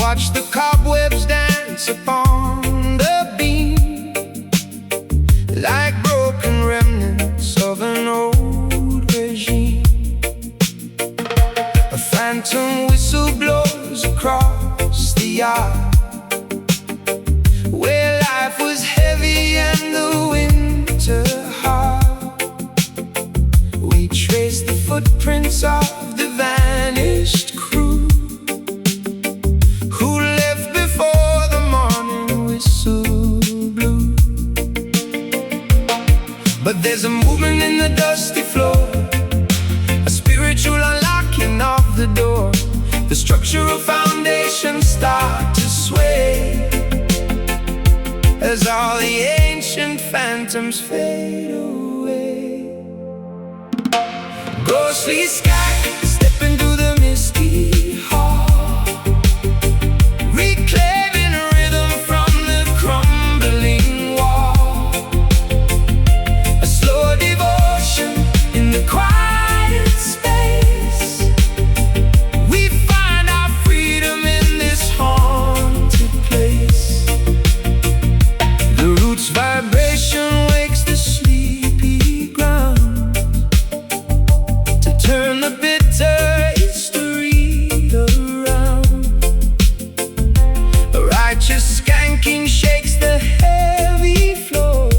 watch the cobwebs dance upon the beam, like broken remnants of an old regime. A phantom whistle blows across the yard, where life was heavy and the winter hard. We trace the footprints of the vanished crew, who left before the morning whistle blew. But there's a movement in the dusty floor, a spiritual unlocking of the door. The structural foundations start to sway as all the ancient phantoms fade away. Ghostly sky, step into the misty hall, reclaiming rhythm from the crumbling wall. A slow devotion in the quiet space. We find our freedom in this haunted place. The roots vibration wakes the sleepy ground to turn the bitter history around. A righteous skanking shakes the heavy floor.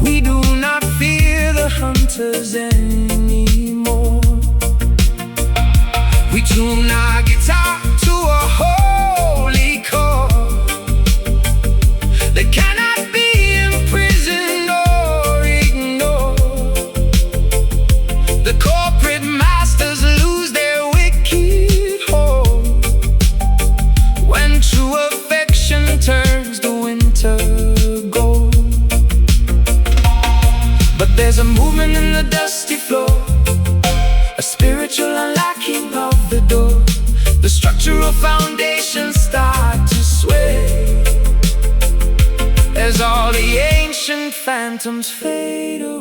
We do not fear the hunters anymore. We tune our guitar to a holy chord that cannot be imprisoned or ignored. The corporate masters lose their wicked hold when true affection turns to winter gold. But there's a movement in the dusty floor, a spiritual unlocking of the door. The structural foundations start to sway as all the ancient phantoms fade away.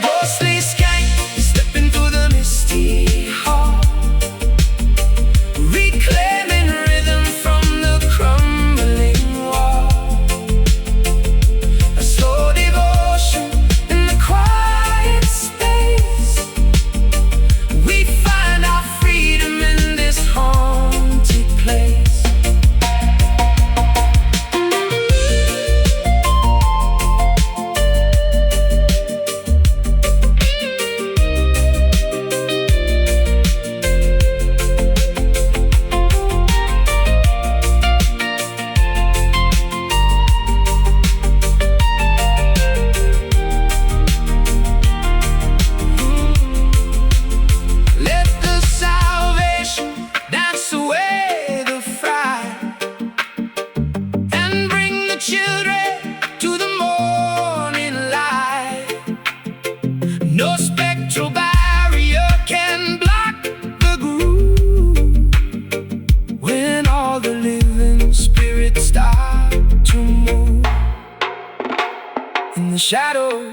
Ghostly skank, step into the misty hall, reclaiming rhythm from the crumbling wall. A slow devotion in the quiet space. We find our freedom in this haunted place. Let the salvation dance away the fright and bring the children to the morning light. No spectral barrier can block the groove when all the living spirits start to move. In the shadows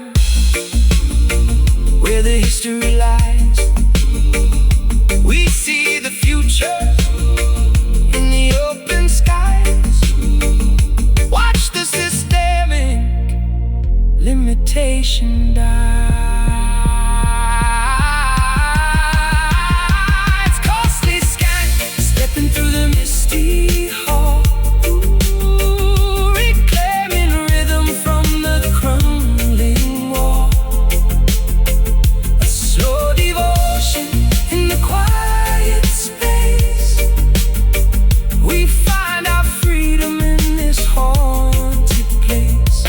where the history lies, we see the future in the open skies. Watch the systemic limitation die. It's costly scan, stepping through the misty hall, reclaiming rhythm from the crumbling wall. A slow devotion in the quiet space. We find our freedom in this haunted place.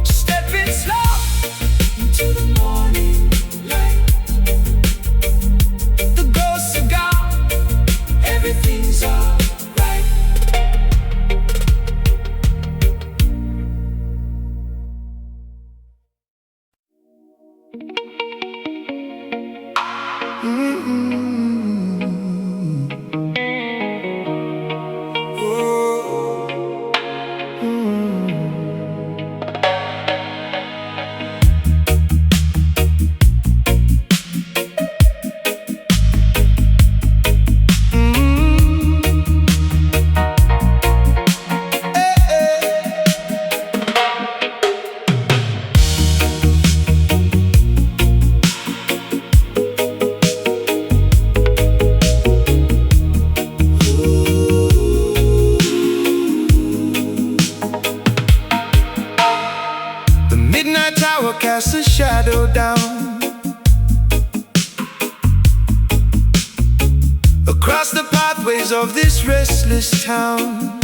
Stepping slow into the morning light. The ghosts are gone, everything's alright. melodies of this restless town.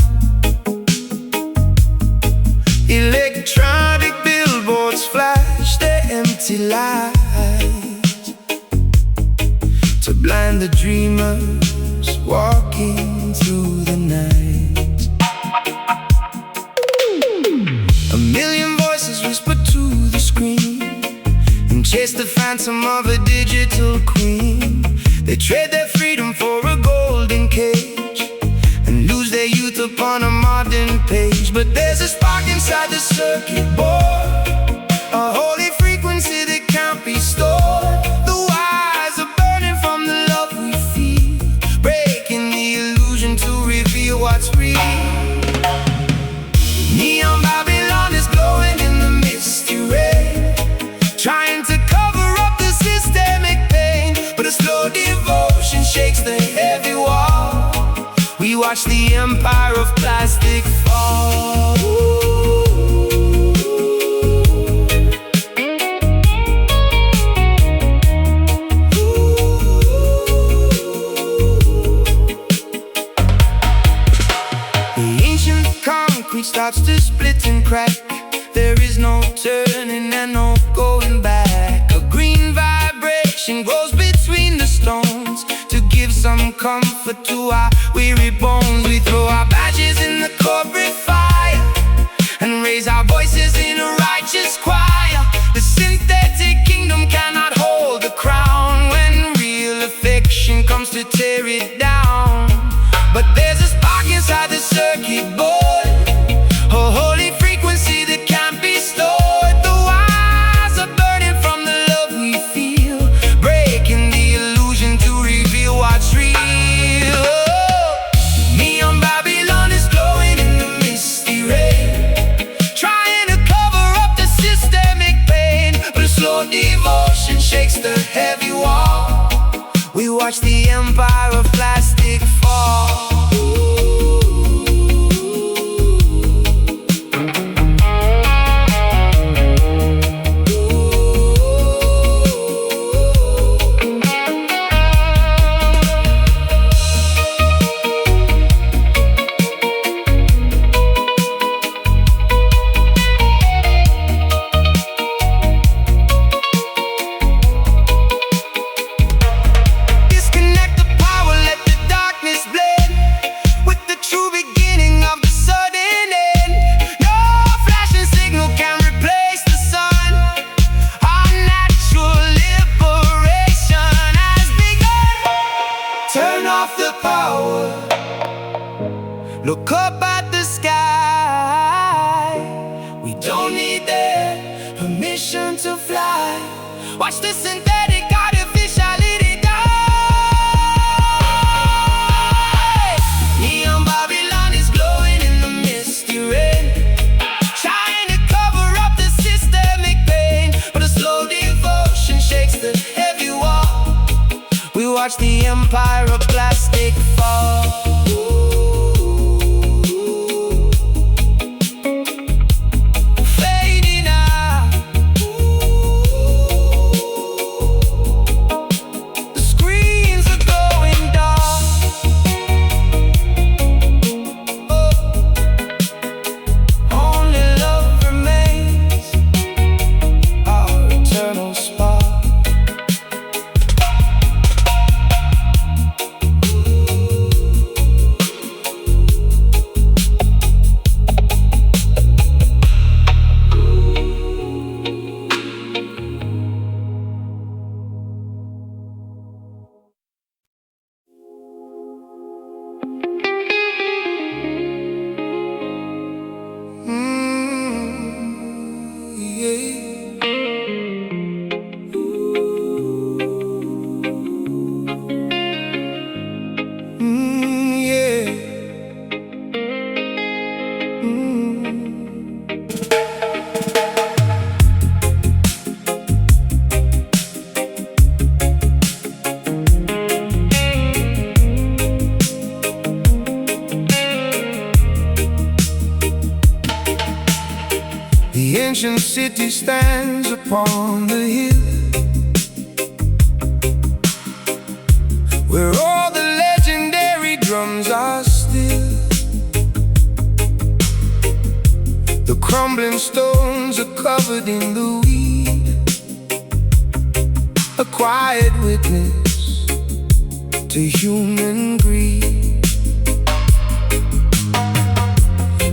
Electronic billboards flash their empty lights to blind the dreamers walking through the night. A million voices whisper to the screen and chase the phantom of a digital queen. They trade their freedom for a golden cage and lose their youth upon a modern page. But there's a spark inside the circuit board, a holy frequency that can't be stored. The wires are burning from the love we feel, breaking the illusion to reveal what's real. Neon Babylon is glowing in the misty rain, trying to cover up the systemic pain. But a slow devotion shakes the heavy wall. We watch the empire of plastic fall. The ancient concrete starts to split and crack. There is no turning and no going back. A green vibration grows between the stones to give some comfort to our weary bones. We throw our badges in the corporate fire and raise our voices in a righteous choir. The synthetic kingdom cannot hold the crown when real affection comes to tear it down. But there's a spark inside the circuit board, a holy frequency that can't be stored. The wires are burning from the love we feel, breaking the illusion to reveal what's real. Neon Babylon is glowing in the misty rain, trying to cover up the systemic pain. But a slow devotion shakes the heavy wall. We watch the empire of plastic fall. Look up at the sky. We don't need their permission to fly. Watch the synthetic artificiality die. Neon Babylon is glowing in the misty rain, trying to cover up the systemic pain. But a slow devotion shakes the heavy wall. We watch the empire of plastic fall. The ancient city stands upon the hill, where all the legendary drums covered in the weed, a quiet witness to human greed.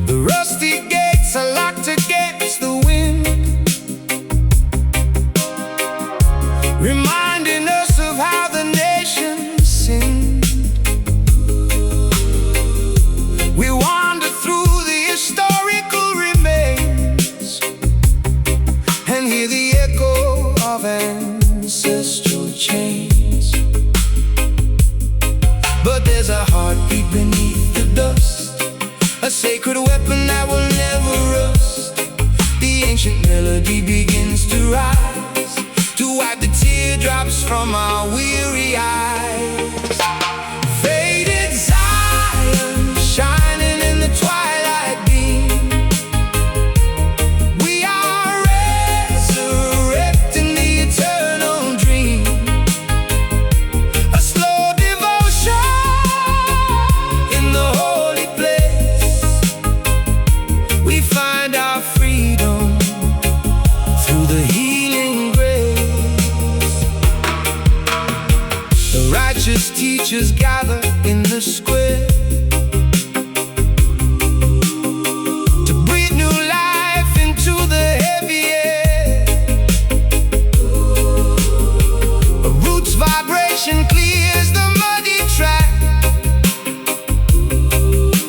The rusty gates are locked against the wind, reminding us of how the nation sinned. We wander through the historical remains and hear the echo of ancestral chains. But there's a heartbeat beneath the dust, a sacred weapon that will never rust. The ancient melody begins to rise, to wipe the teardrops from our weary eyes. Faded Zion, shining in the twilight beam, we are resurrecting the eternal dream. A slow devotion in the holy place, we find our freedom through the healing grace. The righteous teachers gather in the square to breathe new life into the heavy air. A root's vibration clears the muddy track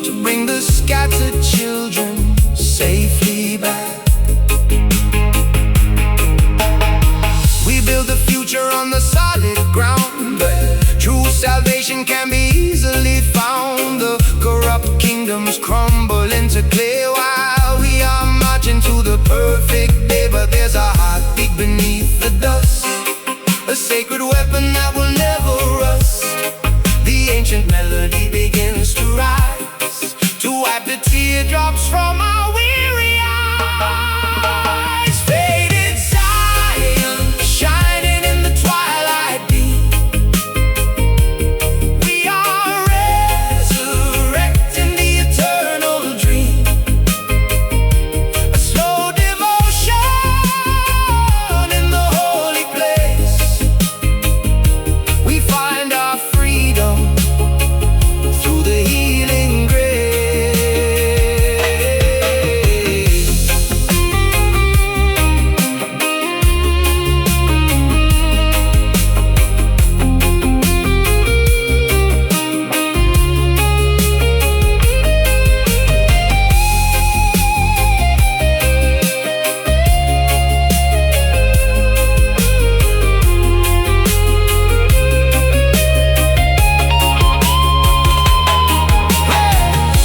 to bring the scattered children safely back. We build the future on the solid ground, but true salvation can be easily found. The corrupt kingdoms crumble into clay while we are marching to the perfect day. But there's a heartbeat beneath the dust, a sacred weapon that will never rust. The ancient melody begins to rise, to wipe the teardrops from our weary eyes. Faded Zion, shining in the twilight beam, we are resurrecting the eternal dream. A slow devotion in the holy place, we find our freedom through the healing grace.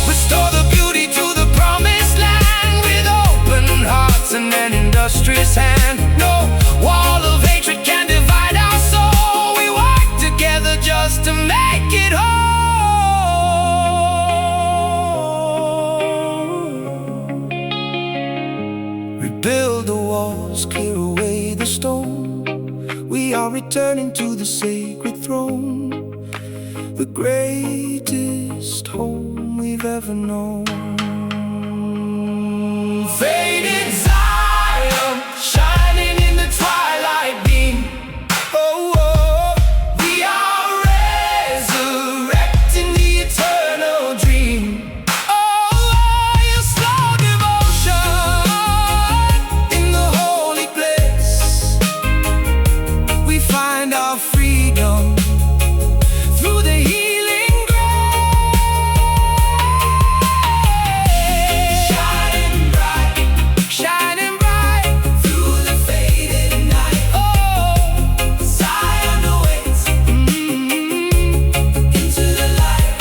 Restore the beauty to the promised land with open hearts and an industrious hand. No wall of hatred can divide our soul. We work together just to make it whole. Rebuild the walls, clear away the stone. We are returning to the sacred throne, the greatest home we've ever known. Faded Zion, shining in the twilight beam, oh, oh, we are resurrecting the eternal dream. Oh, oh, your slow devotion in the holy place, we find our freedom through the healing grace. Shining bright through the faded night. Oh, Zion awaits into the light.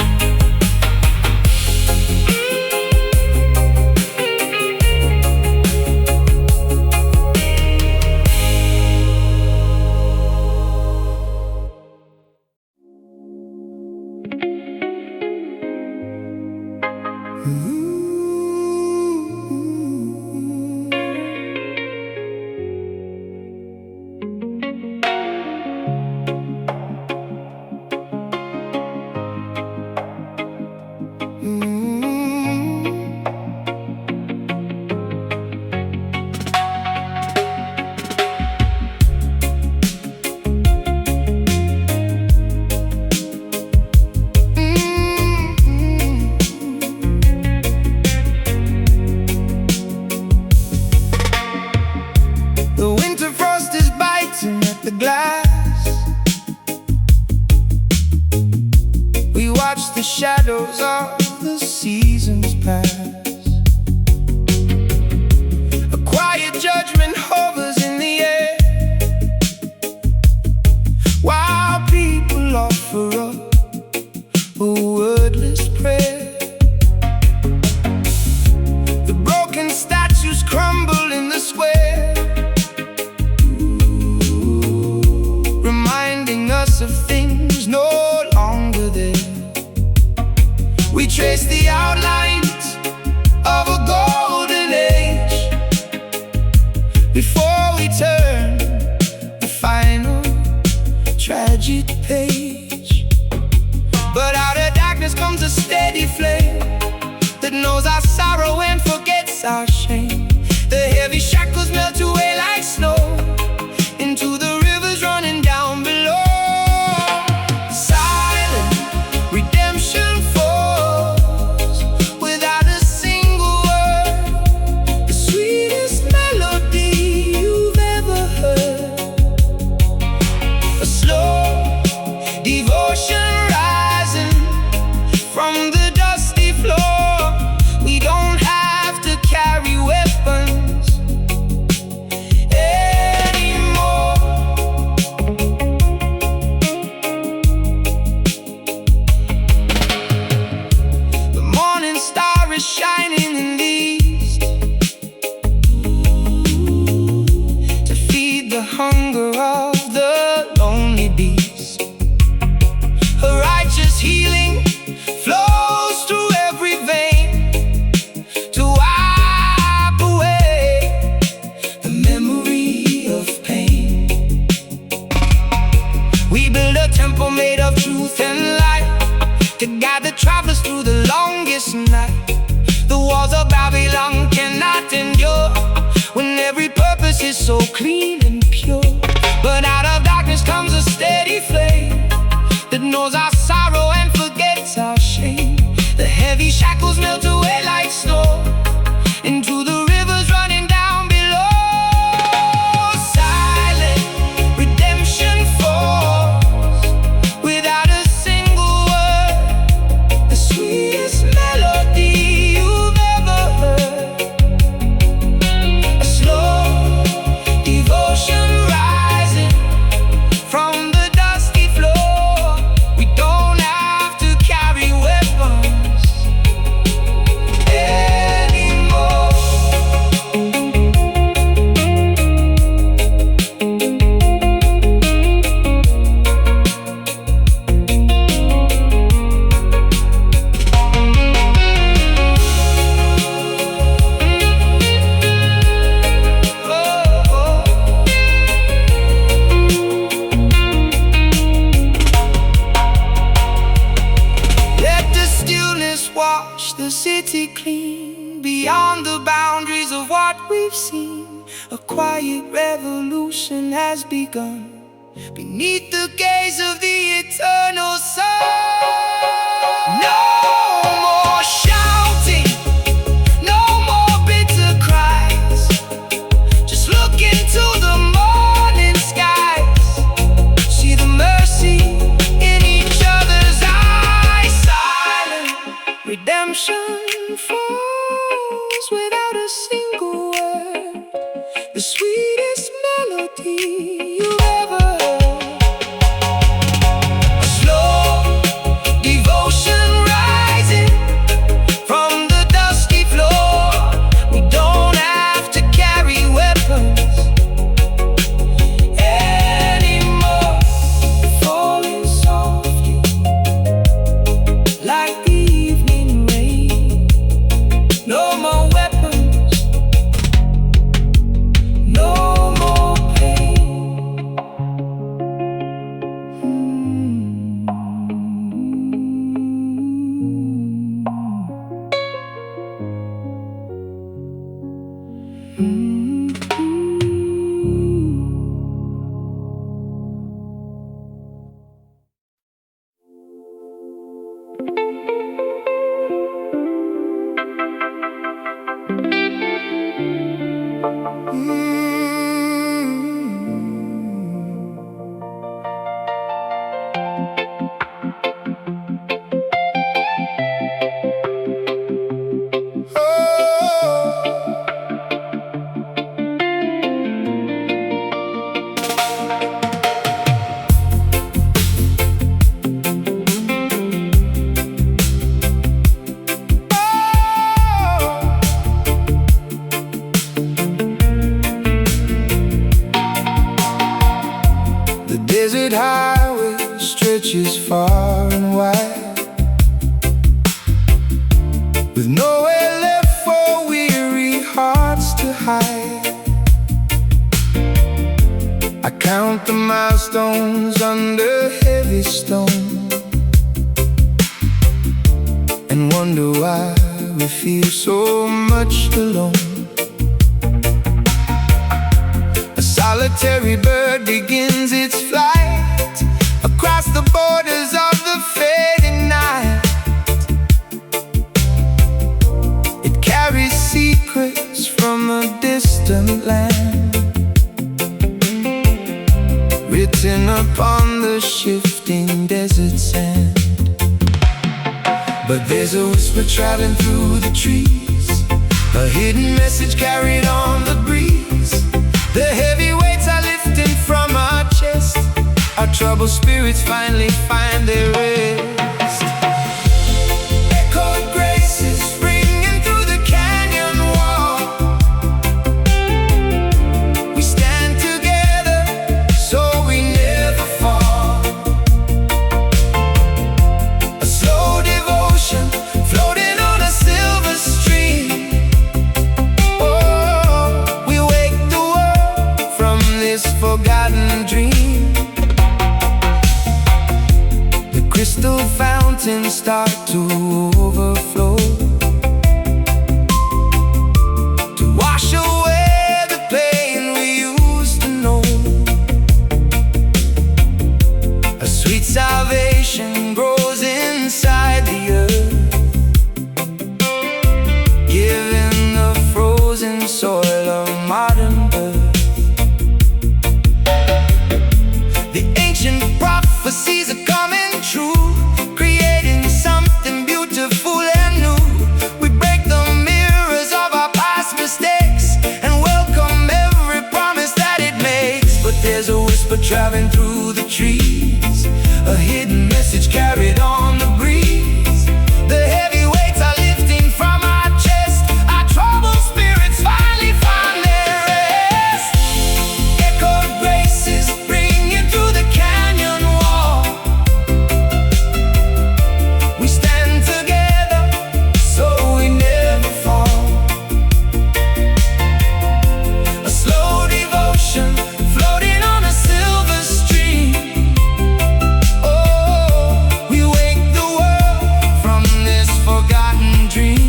watch the shadows of the seasons pass. A quiet judgment hovers in the air, while people offer up a wordless prayer. The broken statues crumble in the square, reminding us of things no longer there. We trace the outlines of a golden age before we turn the final tragic page. But out of darkness comes a steady flame that knows our sorrow and forgets our shame. The heavy shackles melt away like snow into the rivers running down below. Silent redemption falls without a single word, the sweetest melody you've ever heard. A slow devotion rising from the dusty floor. We don't have to carry weapons anymore. The morning star is shining in the east to feed the hunger of the lonely beast. A righteous healing flows through every vein to wipe away the memory of pain. We build a temple made of truth and light to guide the travelers through the longest night. The walls of Babylon cannot endure when every purpose is so clean and pure. But out of darkness comes a steady flame that knows our sorrow and forgets our shame. The heavy shackles melt away like snow into the rivers running down below. Silent redemption falls without a single word, the sweetest melody you've ever heard. A slow devotion rising from the dusty floor. We don't have to carry weapons anymore. Let the stillness wash the city clean. Beyond the boundaries of what we've seen, a quiet revolution has begun beneath the gaze of the eternal sun. No more shouting, no more bitter cries. Just look into the morning skies, see the mercy in each other's eyes. Silent redemption falls without a single word, the sweetest melody you ever heard. desert highway stretches far and wide, with nowhere left for weary hearts to hide. I count the milestones under heavy stone and wonder why we feel so much alone. A solitary bird begins its flight across the borders of the fading night. It carries secrets from a distant land, written upon the shifting desert sand. But there's a whisper traveling through the trees, a hidden message carried on the breeze. The heavy weights are lifting from our chest, our troubled spirits finally find their rest. Echoed graces ringing through the canyon wall. We stand together so we never fall. A slow devotion floating on a silver stream. Oh, we wake the world from this forgotten dream. The crystal fountains start to overflow, to wash away the pain we used to know. A sweet salvation grows inside the earth, giving the frozen soil a modern birth. The ancient prophecies are coming true, creating something beautiful and new. We break the mirrors of our past mistakes and welcome every promise that it makes. But there's a whisper traveling through the trees, a hidden message carried on the breeze. The heavy weights are lifting from our chest, our troubled spirits finally find their rest. Echoed graces ringing through the canyon wall. We stand together so we never fall. A slow devotion floating on a silver stream. Oh, we wake the world from this forgotten dream.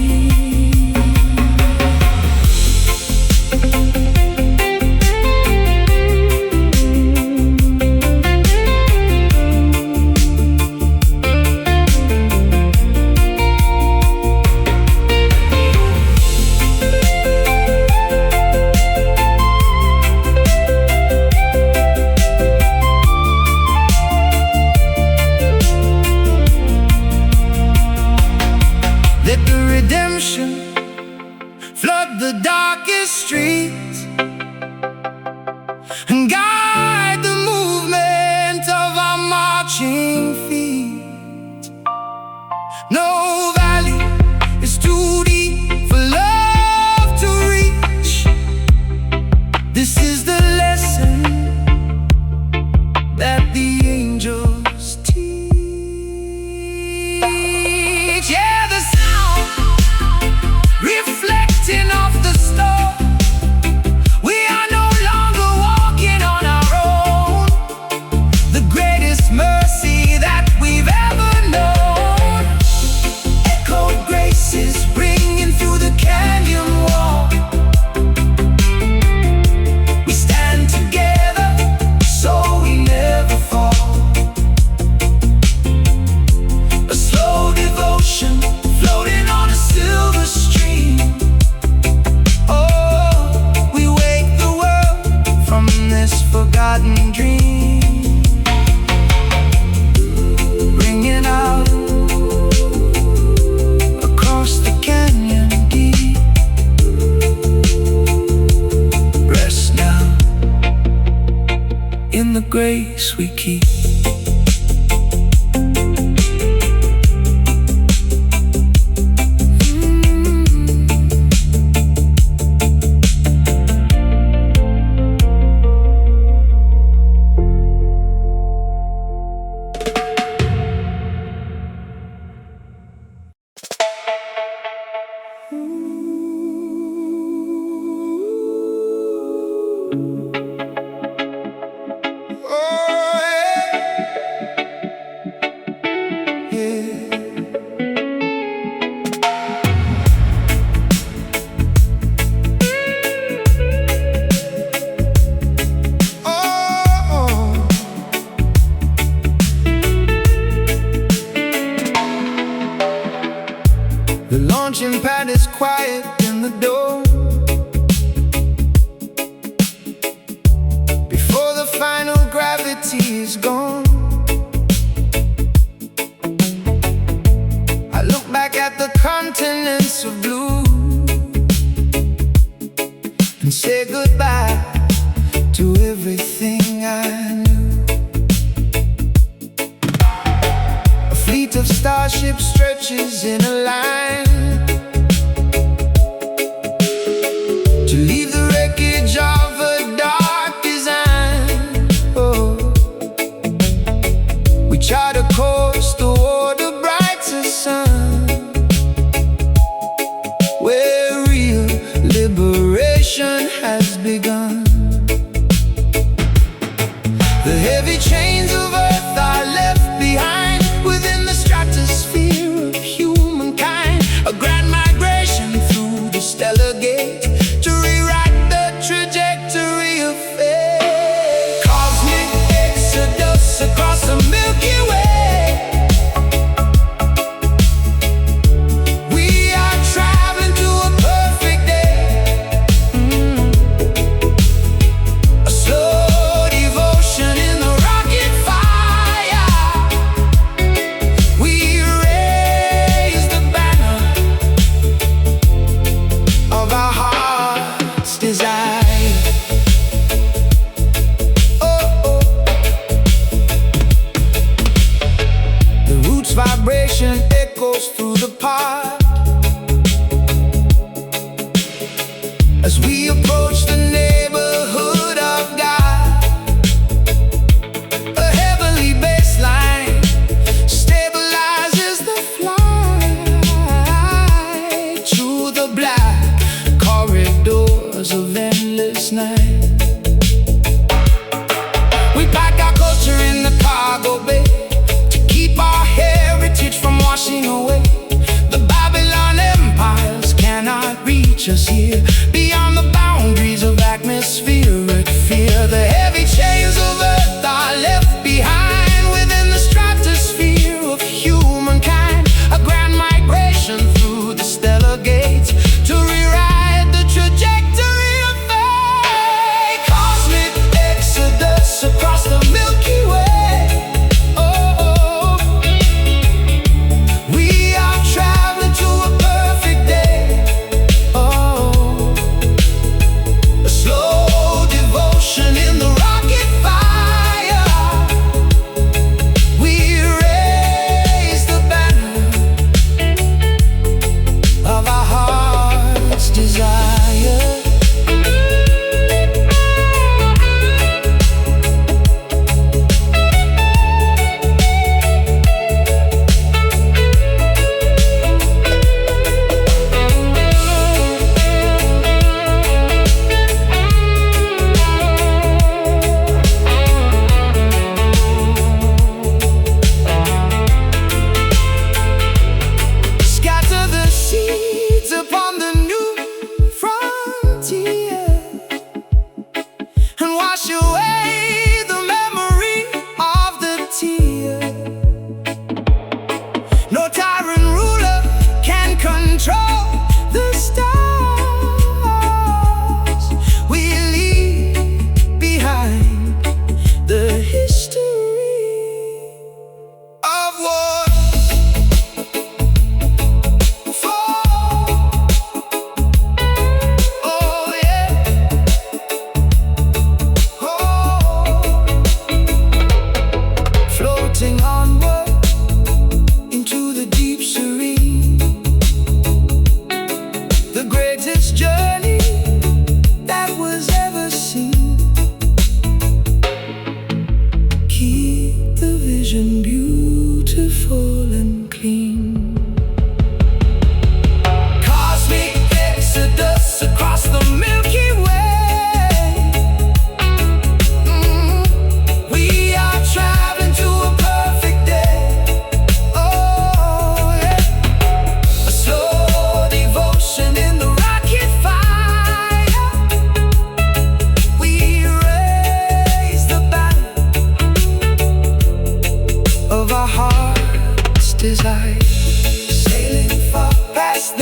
Let the redemption flood the darkest streets and guide the movement of our marching feet. No valley is too deep for love to reach. This is the lesson that the angels teach. Yeah, the sound reflecting off the storm. We are no longer walking on our own. The greatest mercy that we've ever known. Echoed graces ringing through the canyon wall. We stand together so we never fall. A slow devotion floating on a silver stream. Oh, we wake the world from this forgotten dream. Ringing out across the canyon deep. Rest now in the grace we keep. The launching pad is quiet in the door. Before the final gravity is gone, I look back at the continents of blue and say goodbye to everything I knew. A fleet of starships stretches in a line to leave the wreckage of a dark design. Oh, we chart a course toward a brighter sun, where real liberation has begun. The heavy chains of earth are left behind within the stratosphere of humankind. A grand migration through the stellar gate to rewrite the trajectory of fate. Cosmic exodus across the Milky Way. We are traveling to a perfect day. A slow devotion in the rocket fire. We raise the banner of our heart's desire. Oh, oh. The roots vibration echoes through the park as we approach the neighborhood of God. A heavenly baseline stabilizes the flight through the black corridors of endless night. We pack our culture in the cargo bay to keep our heritage from washing away. The Babylon empires cannot reach us here, beyond the boundaries of atmospheric fear. The heavy chains of earth are left behind within the stratosphere of humankind. A grand migration through the stellar gates to rewrite the trajectory of fate. Cosmic exodus across the Milky Way. Oh, oh. We are traveling to a perfect day. Oh, a slow devotion in the rocket fire. We raise the banner of our heart's desire. Scatter the seeds upon the new frontier and wash away the memory of the tear. No tyrant ruler can control the stars. We leave behind the history of war. Oh yeah. Oh. Floating onward into the deep serene. The greatest journey that was ever seen. Keep the vision beautiful and clean. Cosmic exodus across the Milky Way. We are traveling to a perfect day. Oh yeah. A slow devotion in the rocket fire. We raise the banner of our heart's desire. Sailing far past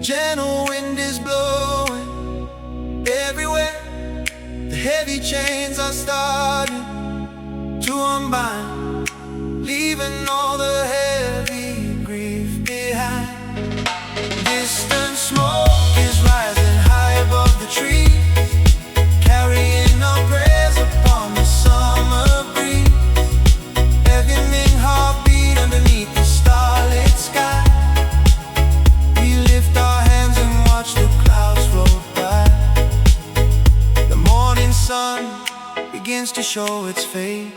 gentle wind is blowing everywhere. The heavy chains are starting to unbind, leaving all the heavy grief behind. Distant smoke is rising high above the trees, carrying our prayers upon the summer breeze. Evening heartbeat underneath the starlit sky. We lift our hands and watch the clouds roll by. The morning sun begins to show its face,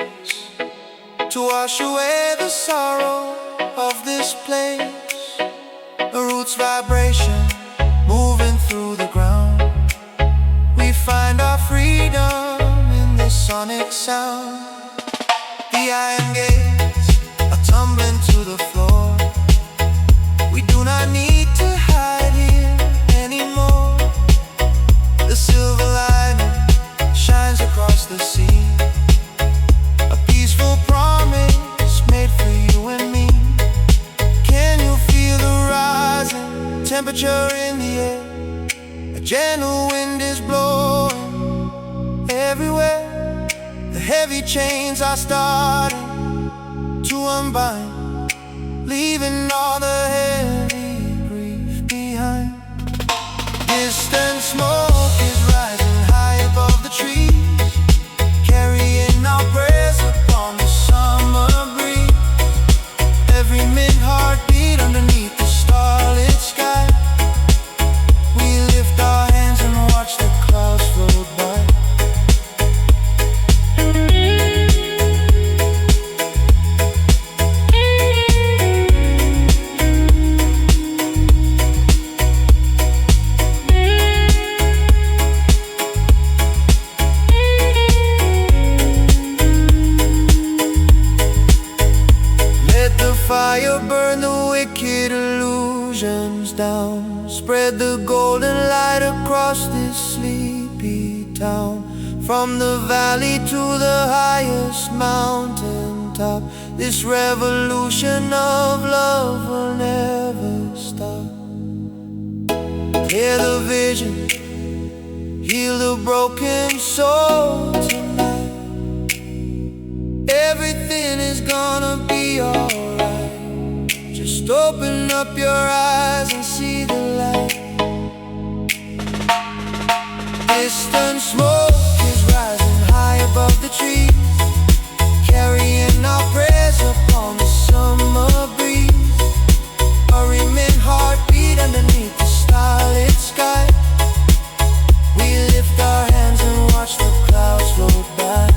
to wash away the sorrow of this place. The roots vibration moving through the ground. We find our freedom in the sonic sound. The iron gates are tumbling to the floor. We do not need to hide here anymore. The silver lining shines across the sea, a peaceful promise made for you and me. Can you feel the rising temperature in the air? A gentle wind is blowing everywhere. The heavy chains are starting to unbind, leaving all the heavy grief behind. Distant smoke is rising high above the trees, carrying our prayers upon the summer breeze. Every mid-heartbeat underneath the starlit sky. We lift our hands and watch the clouds roll by. Fire burn the wicked illusions down. Spread the golden light across this sleepy town. From the valley to the highest mountain top, this revolution of love will never stop. Hear the vision, heal the broken soul tonight. Everything is gonna be alright. Just open up your eyes and see the light. Distant smoke is rising high above the trees, carrying our prayers upon the summer breeze. A remain heartbeat underneath the starlit sky. We lift our hands and watch the clouds roll by,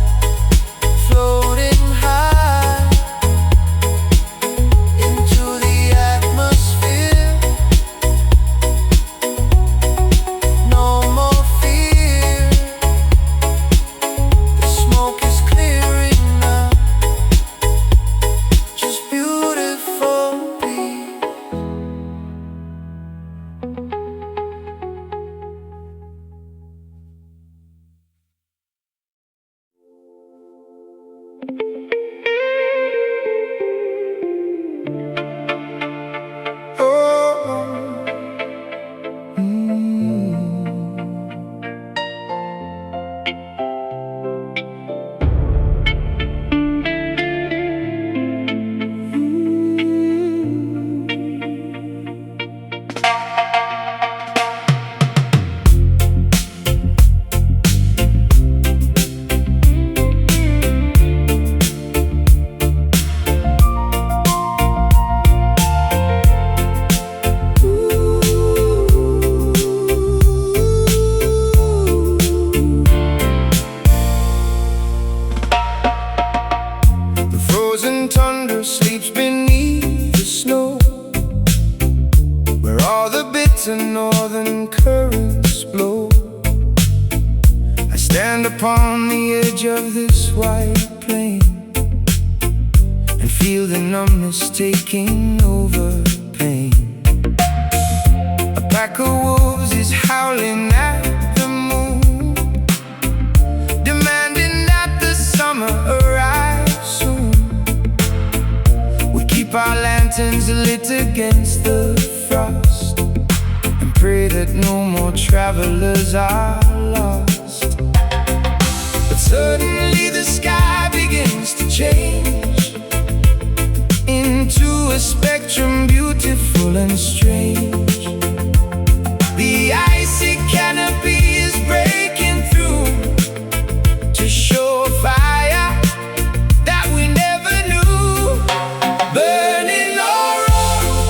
floating high into the atmosphere. No more fear, the smoke is clearing now. Just beautiful peace. Thunder sleeps beneath the snow, where all the bitter northern currents blow. I stand upon the edge of this white plain and feel the numbness taking over pain. A pack of wolves is howling at the moon, demanding that the summer arrive soon. We keep our lanterns lit against the frost and travelers are lost. But suddenly the sky begins to change into a spectrum beautiful and strange. The icy canopy is breaking through to show a fire that we never knew. Burning aurora,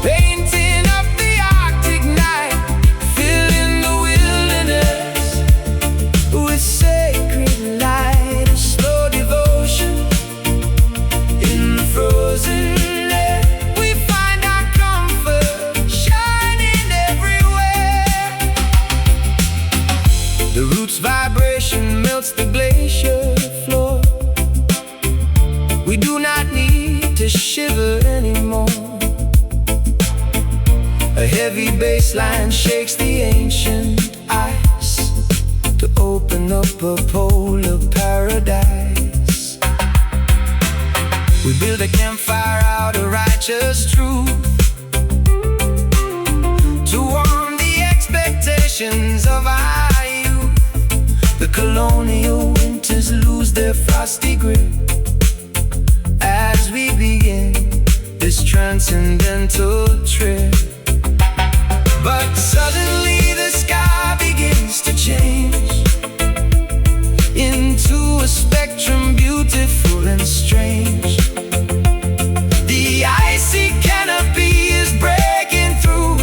painting up the Arctic night, filling the wilderness with sacred light. A slow devotion in the frozen air. We find our comfort shining everywhere. The roots vibration melts the glacier floor. We do not need to shiver anymore. A heavy bass line shakes the ancient ice to open up a polar paradise. We build a campfire out of righteous truth to warm the expectations of our youth. The colonial winters lose their frosty grip as we begin this transcendental trip. But suddenly the sky begins to change into a spectrum beautiful and strange. The icy canopy is breaking through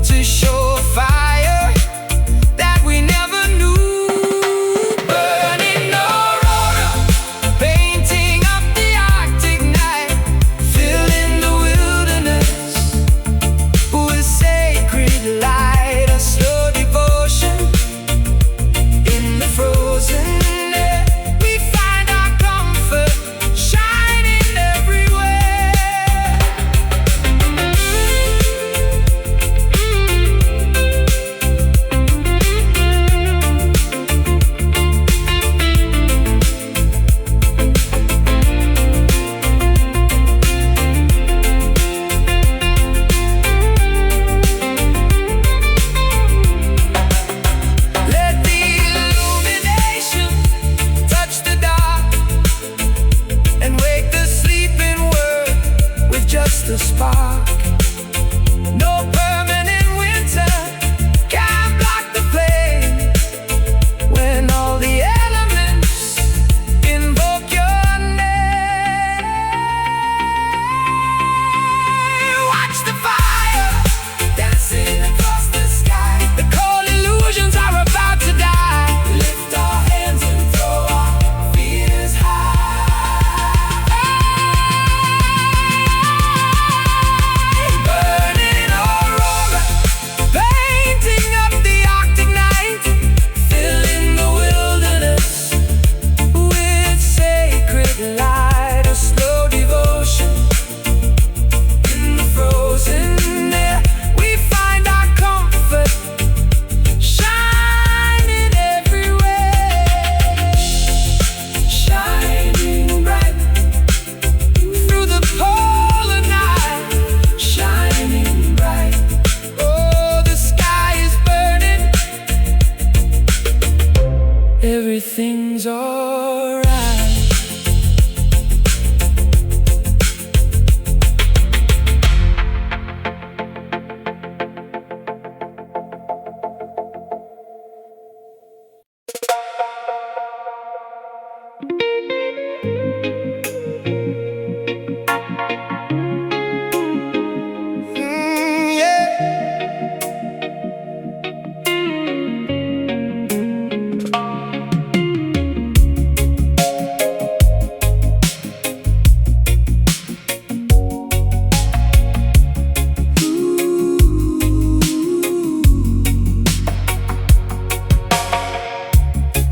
to show a fire that we never knew. Burning aurora, painting up the Arctic night, filling the wilderness with sacred light. A slow devotion in the frozen air. We find our comfort shining everywhere. Let the illumination touch the dark and wake the sleeping world with just a spark. No permanent winter can block the flame when all the elements invoke your name. Watch the fire dancing across the sky. The cold illusions are about to die. Lift our hands and throw our fears high. Burning aurora, painting up the Arctic night, filling the wilderness with sacred light. A slow devotion in the frozen air. We find our comfort shining everywhere. Shining bright through the polar night. Shining bright. Oh, the sky is burning. Everything's alright.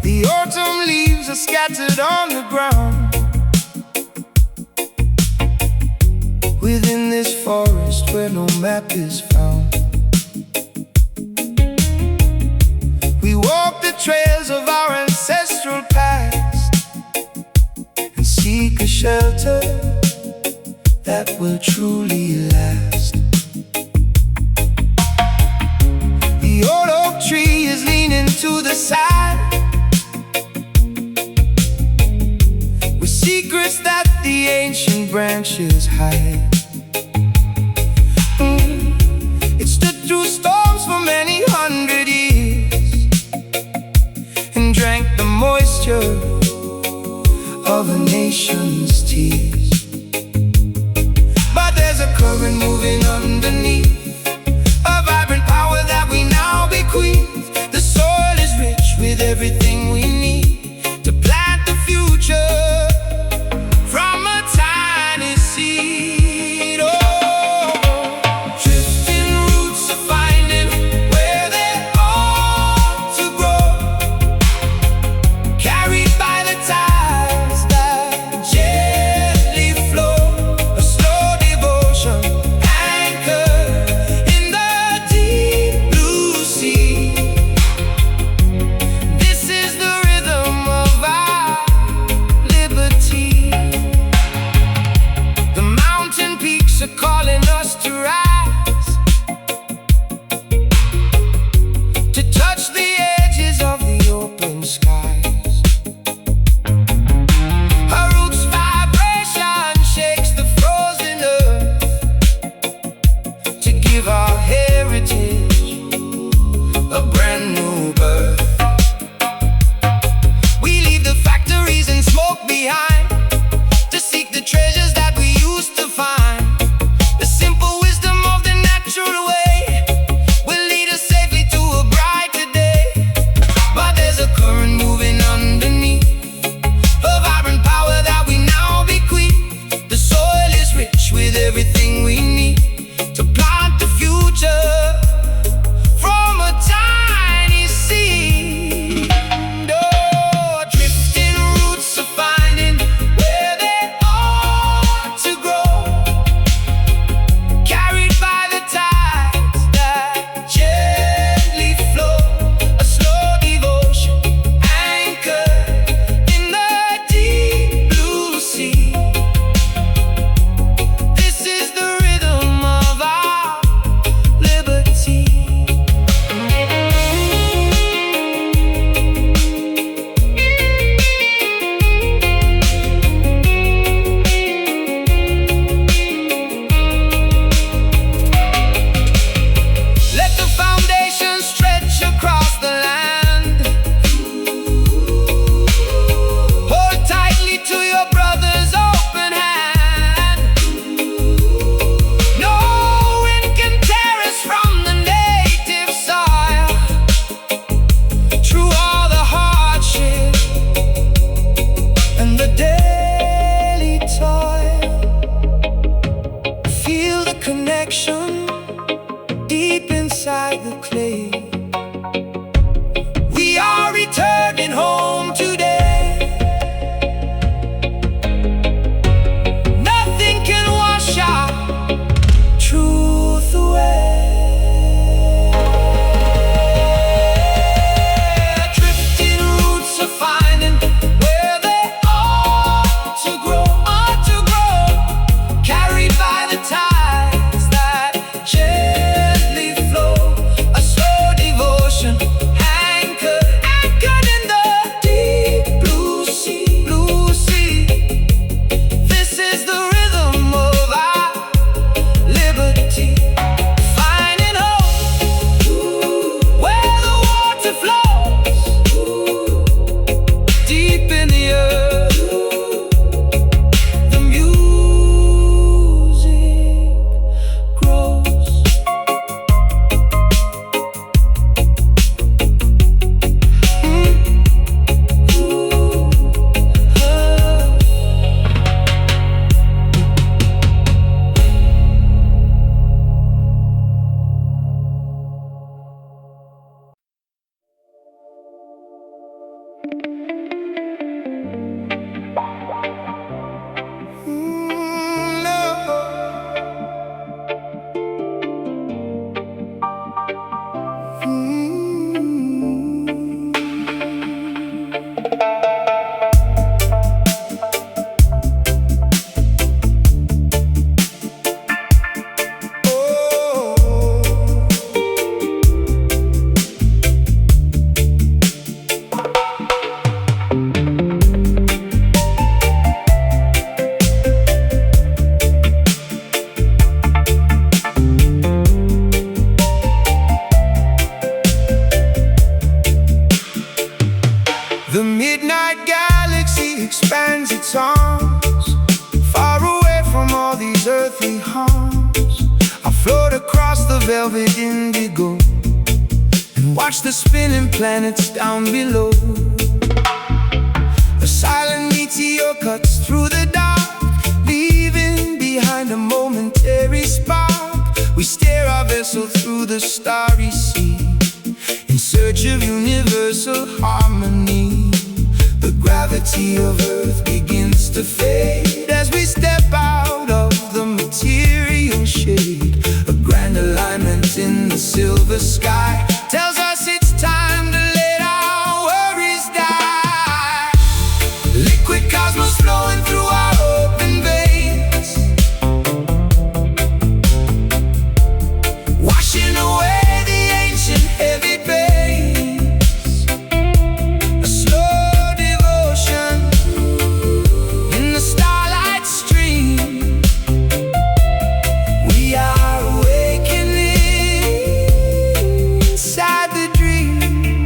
The autumn leaves are scattered on the ground within this forest where no map is found. We walk the trails of our ancestral past and seek a shelter that will truly last. The odor side, with secrets that the ancient branches hide. It stood through storms for many hundred years and drank the moisture of a nation's tears. But there's a current moving underneath, a vibrant power that we now bequeath. The soil is rich with everything we need to plant the future from a tiny seed. Oh, drifting roots are finding where they ought to grow, carried by the tides that gently flow. A slow devotion anchored in the deep blue sea. This is the rhythm of our liberty. The mountain peaks are calling us to rise, to touch the edges of the open skies. Our roots vibration shakes the frozen earth, to give our heritage a brand new birth. We leave the factories and smoke behind, to seek the treasures that we used to find. The simple wisdom of the natural way will lead us safely to a brighter day. But there's a current moving underneath, a vibrant power that we now bequeath. The soil is rich with everything we need to plant the future from a tiny seed. Oh, drifting roots are finding where they ought to grow, carried by the tides that gently flow. A slow devotion anchored in the deep blue sea. This is the rhythm of our liberty. Let the foundation stretch across the land. Hold tightly to your brother's open hand. No wind can tear us from the native soil. Through all the hardship and the daily toil, feel the connection deep inside the clay. We are returning home today. Nothing can wash our truth away. Drifting roots are finding where they ought to grow, carried by the tides that gently flow. A slow devotion anchored in the deep blue sea, blue sea. This is the rhythm of our liberty. Finding hope where the water flows, deep in the earth. The music grows. The midnight galaxy expands its arms, far away from all these earthly harms. I float across the velvet indigo and watch the spinning planets down below. A silent meteor cuts through the dark, leaving behind a momentary spark. We steer our vessel through the starry sea, in search of universal harmony. The gravity of Earth begins to fade as we step out of the material shade. A grand alignment in the silver sky tells us it's time to let our worries die. Liquid cosmos flowing through our open veins, washing away the ancient heavy pains. A slow devotion in the starlight stream. We are awakening inside the dream.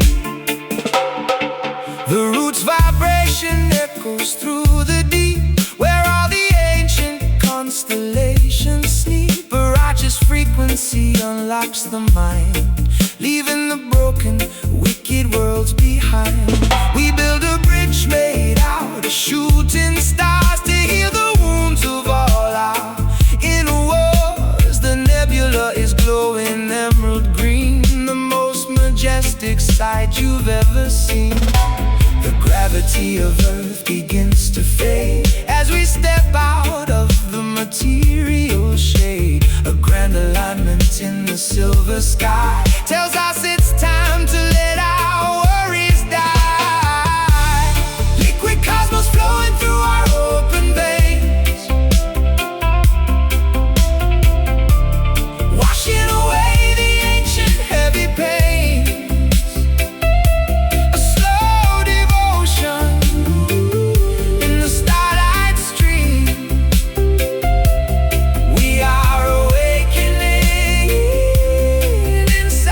The roots vibration echoes through the deep, where all the ancient constellations sleep. A righteous frequency unlocks the mind, leaving the broken, wicked worlds behind. We build a bridge made out of shooting stars to heal the wounds of all our inner wars. The nebula is glowing emerald green, the most majestic sight you've ever seen. The gravity of Earth begins to fade as we step out of the material shade. A grand alignment in the silver sky tells us it's time to let our worries die. Liquid cosmos flowing through our open veins, washing away the ancient heavy pains. A slow devotion in the starlight stream. We are awakening inside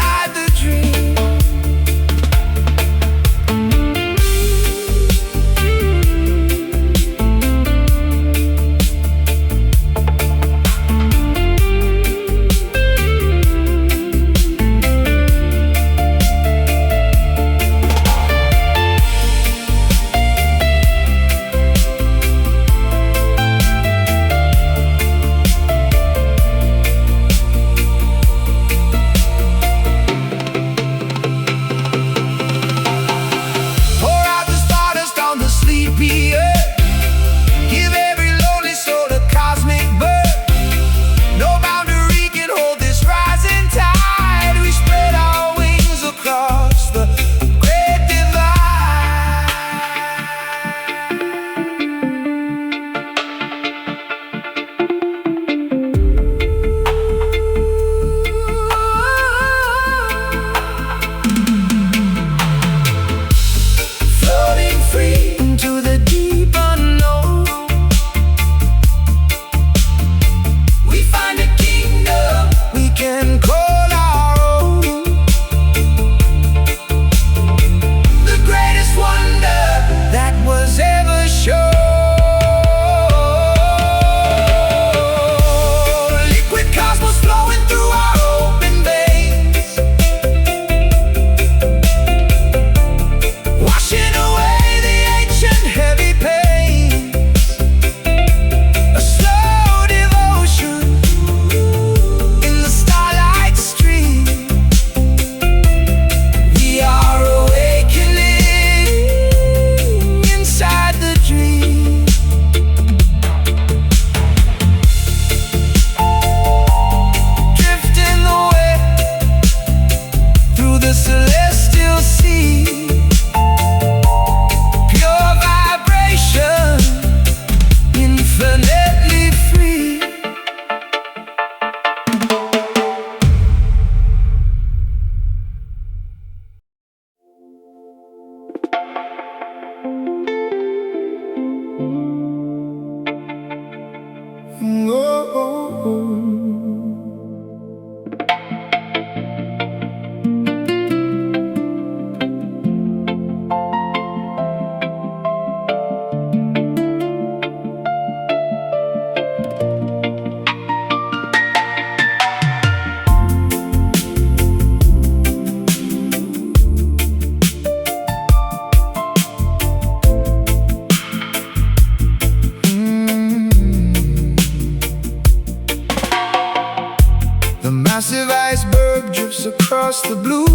across the blue,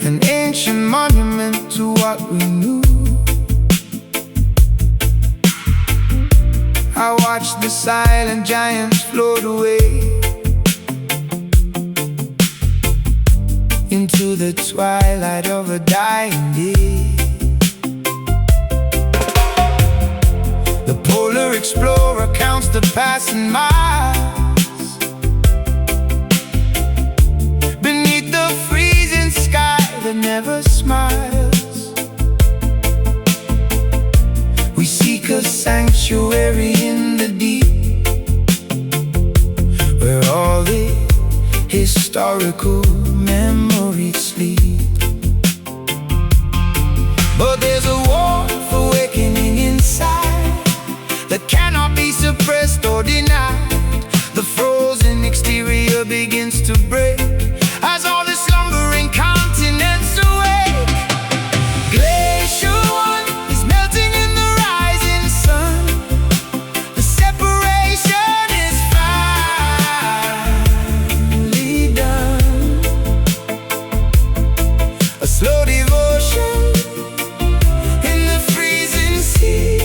an ancient monument to what we knew. I watched the silent giants float away into the twilight of a dying day. The polar explorer counts the passing miles beneath the freezing sky that never smiles. We seek a sanctuary in the deep, where all the historical memories sleep. But there's a warmth awakening inside that cannot be suppressed or denied. The frozen exterior begins to break as all the slumbering continents awake. Glacier One is melting in the rising sun. The separation is finally done. A slow devotion in the freezing sea.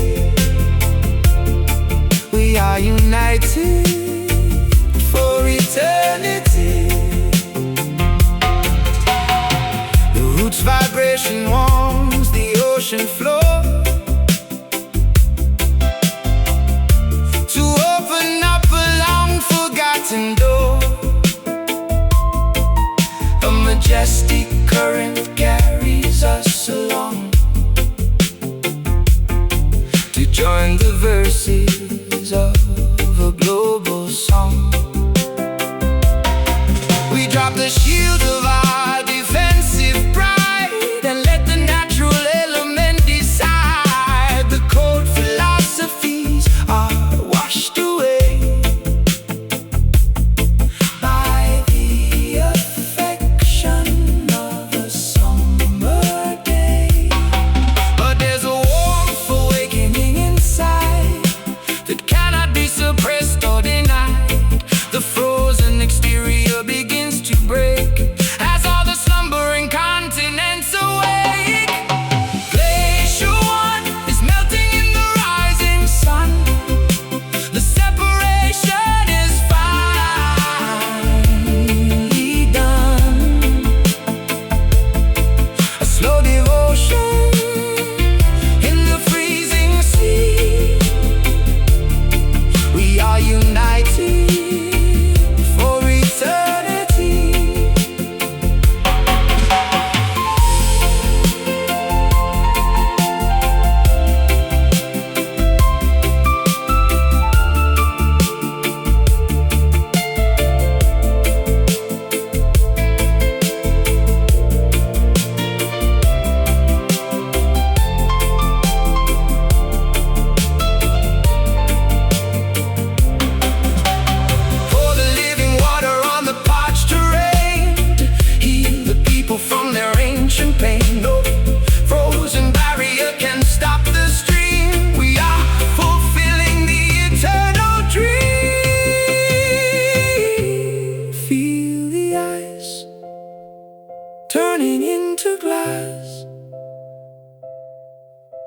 We are united for eternity. The roots vibration warms the ocean floor to open up a long-forgotten door. A majestic current carries us along to join the verses of a global song. We drop the shield of our defensive pride and let the natural element decide. The cold philosophies are washed away by the affection of a summer day. But there's a warmth awakening inside that cannot be suppressed or denied. The frozen exterior begins to break as all the slumbering continents awake. Glacier One is melting in the rising sun. The separation is finally done. A slow devotion in the freezing sea. We are united for eternity. Pour the living water on the parched terrain to heal the people from their ancient pain. No frozen barrier can stop the stream. We are fulfilling the eternal dream. Feel the ice turning into glass.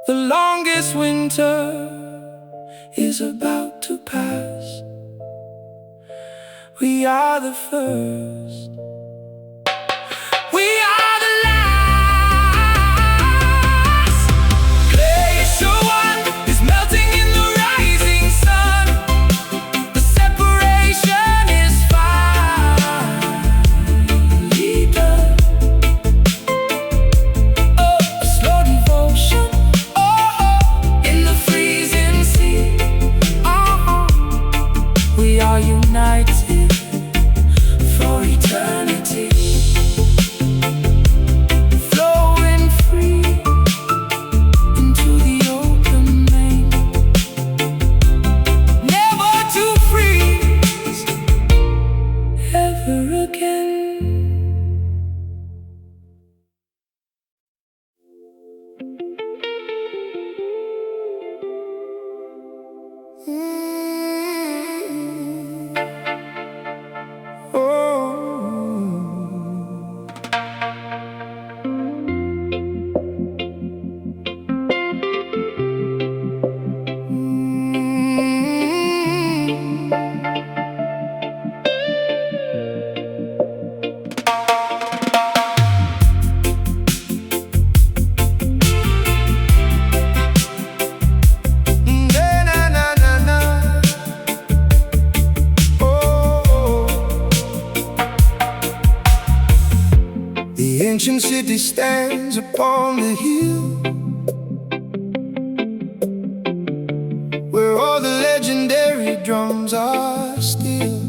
The longest winter is about to pass. We are the first. We are the last. Glacier One is melting in the rising sun. The separation is finally done. Oh, a slow devotion, in the freezing sea. We are united for eternity. ancient city stands upon the hill, where all the legendary drums are still.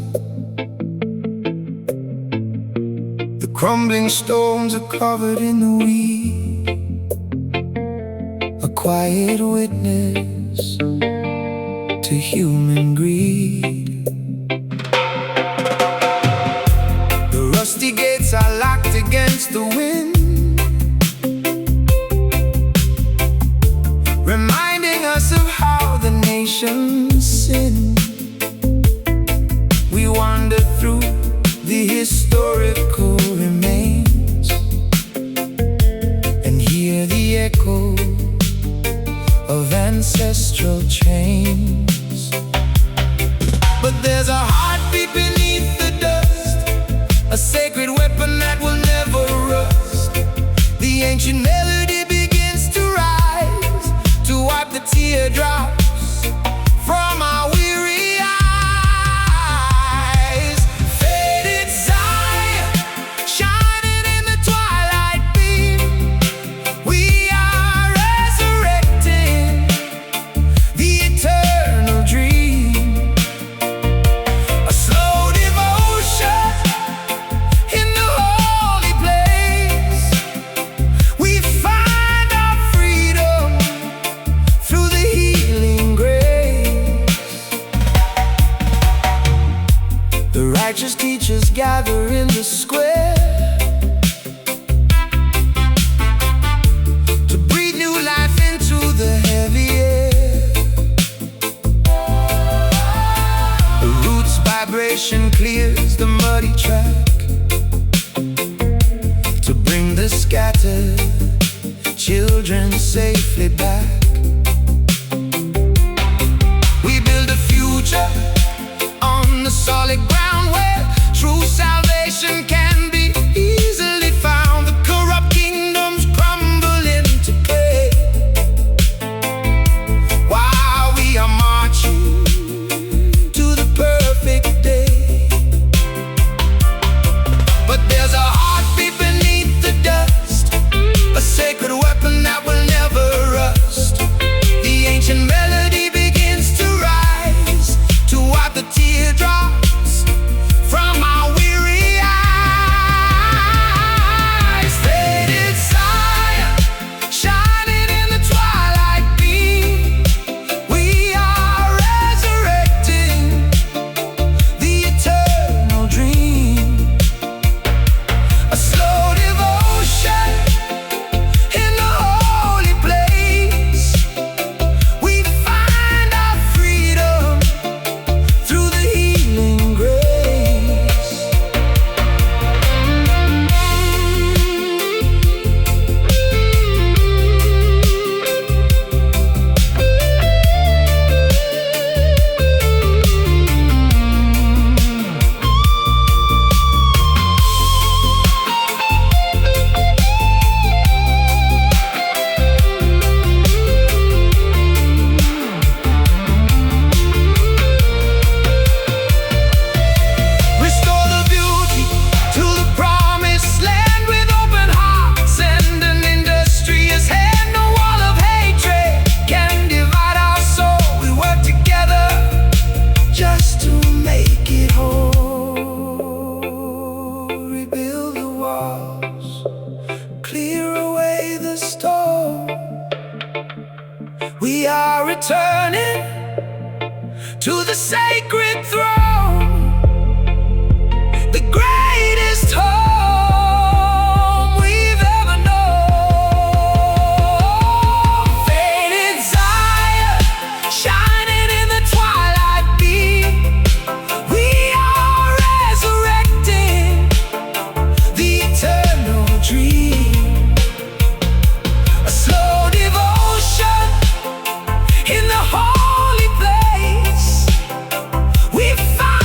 The crumbling stones are covered in the weed, a quiet witness to human greed. The rusty gates are locked against the wind, reminding us of how the nations sinned. We wander through the historical remains and hear the echo of ancestral chains. But there's a heartbeat beneath the dust, a sacred weapon that will never rust. The ancient melody begins to rise, to wipe the teardrops from our weary eyes. Faded Zion, shining in the twilight beam, we are resurrecting the eternal dream. A slow devotion in the holy place, we find our freedom through the healing grace. The righteous teachers gather in the square to breathe new life into the heavy air. The roots vibration clears the muddy track to bring the scattered children safely back. We build a future on the solid ground where true salvation can be easily found. The corrupt kingdoms crumble into clay while we are marching to the perfect day. But there's a heartbeat beneath the dust, a sacred weapon that will never rust. The ancient melody begins to rise, to wipe the teardrops from our weary eyes. Faded Zion, shining in the twilight beam, we are resurrecting the eternal dream. A slow devotion in the holy place, we find our freedom through the healing grace. Restore the beauty to the promised land with open hearts and an industrious hand. No wall of hatred can divide our soul. We work together just to make it whole. Rebuild the walls, clear away the storm. We are returning to the sacred throne, the greatest home we've ever known. Faded Zion, shining in the twilight beam, we are resurrecting the eternal dream. A slow devotion in the holy place, we find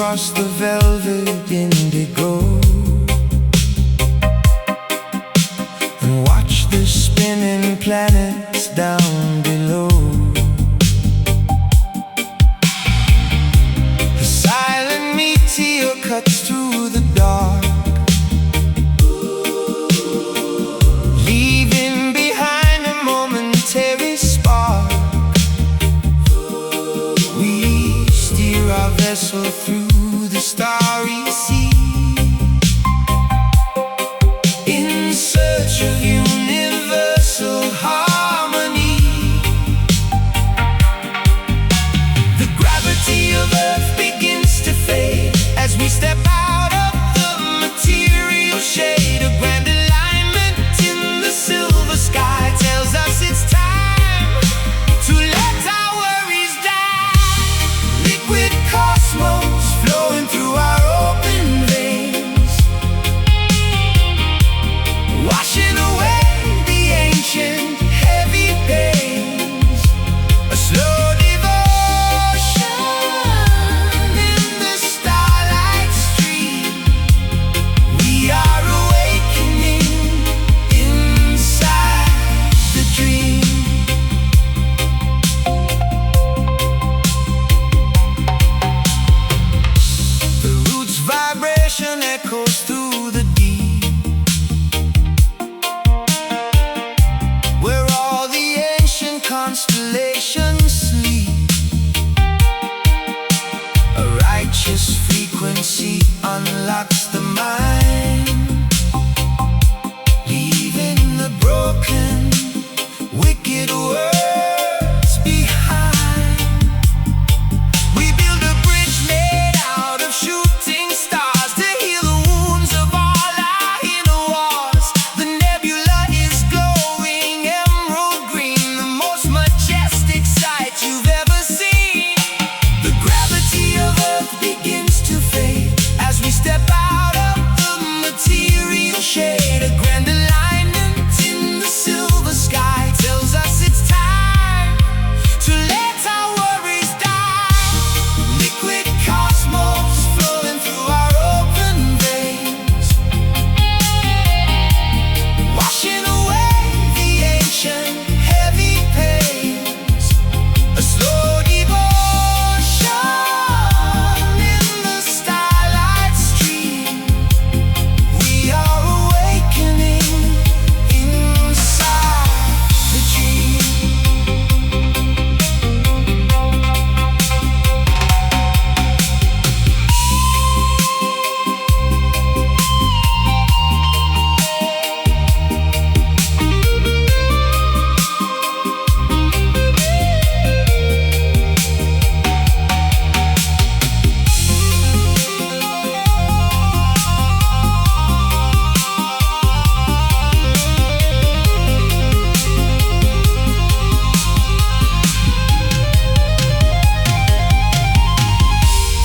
across the velvet indigo, and watch the spinning planets down below. The silent meteor cuts through the dark, leaving behind a momentary spark. We steer our vessel through the starry sea, in search of universal harmony. The gravity of Earth begins to fade as we step out of the material shade. A grand alignment in the silver sky tells us it's time to let our worries die. Liquid cosmos flowing through our open veins, washing away the ancient heavy pains. A slow devotion in the starlight stream. We are awakening inside the dream. The roots vibration echoes through the deep, where all the ancient constellations sleep. A righteous frequency unlocks the mind, leaving the broken, wicked words behind. We build a bridge made out of shooting stars to heal the wounds of all our inner wars. The nebula is glowing emerald green, the most majestic sight you've ever seen. The gravity of Earth begins to fade as we step out of the material shade. A grand alignment in the silver sky tells us it's time to let our worries die. Liquid cosmos flowing through our open veins, washing away the ancient heavy pains. A slow devotion in the starlight stream. We are awakening inside the dream.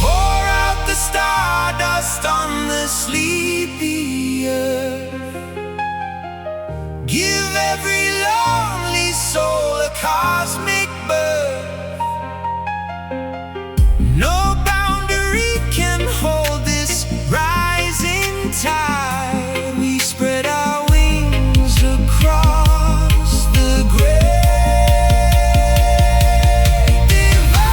Pour out the stardust on the sleepy earth. Give every lonely soul a cosmic birth. No boundary can hold this rising tide. We spread our wings across the great divide.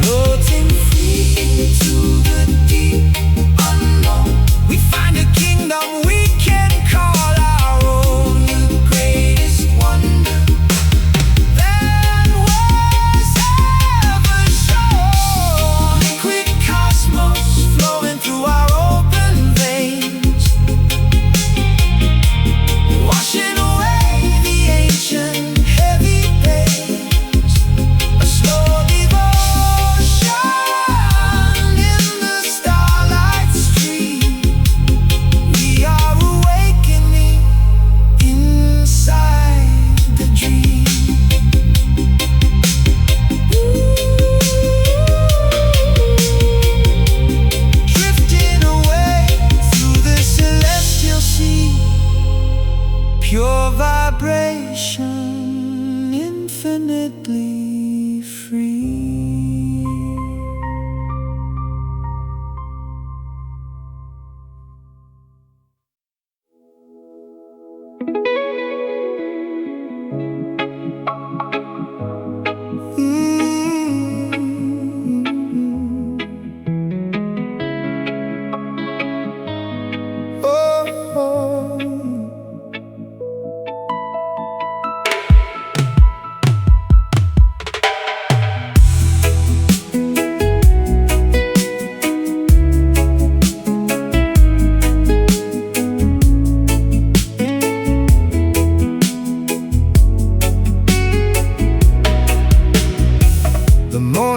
Float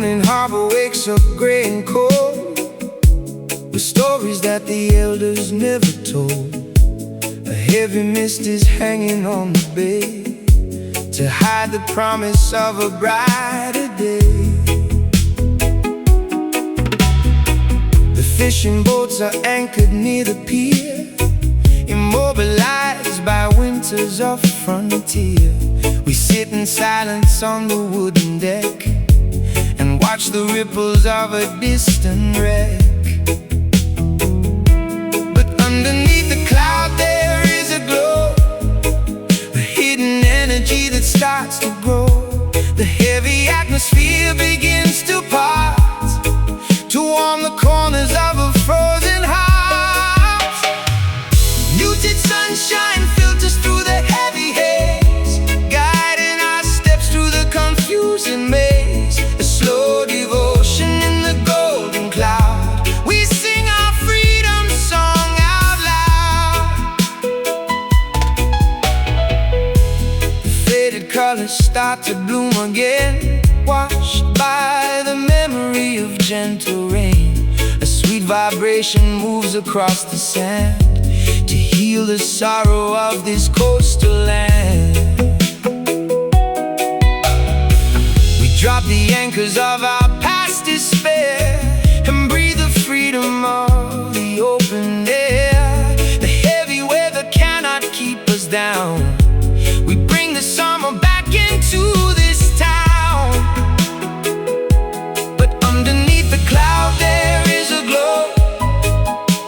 morning harbor wakes up gray and cold, with stories that the elders never told. A heavy mist is hanging on the bay to hide the promise of a brighter day. The fishing boats are anchored near the pier, immobilized by winters of frontier. We sit in silence on the wooden deck and watch the ripples of a distant wreck. But underneath the cloud there is a glow, a hidden energy that starts to grow. The heavy atmosphere begins to part to warm the corners of a frozen heart. Muted sunshine filters through the heavy haze, guiding our steps through the confusing maze. A slow devotion in the golden cloud, we sing our freedom song out loud. The faded colors start to bloom again, washed by the memory of gentle rain. A sweet vibration moves across the sand to heal the sorrow of this coastal land. We drop the anchors of our past despair and breathe the freedom of the open air. The heavy weather cannot keep us down. We bring the summer back into this town. But underneath the cloud there is a glow,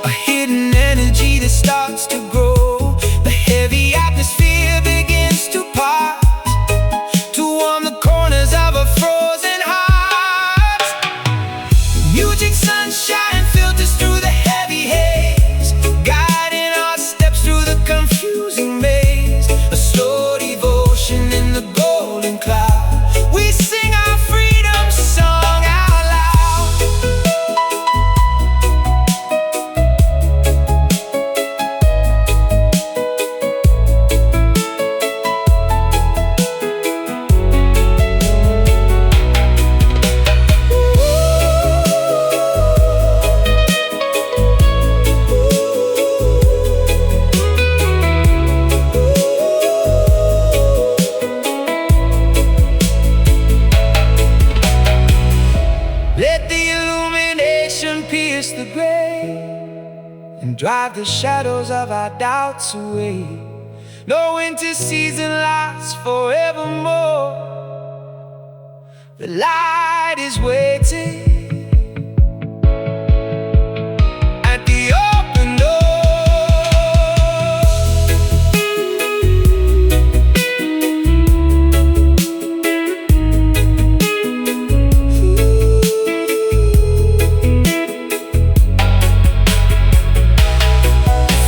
a hidden energy that starts to grow. The heavy atmosphere begins to part to warm the corners of a frozen heart. Muted sunshine filters through the heavy haze, guiding our steps through the confusing maze. A slow devotion in the golden cloud, we sing our freedom song out loud. Let the illumination pierce the gray and drive the shadows of our doubts away. No winter season lasts forevermore. The light is waiting at the open door.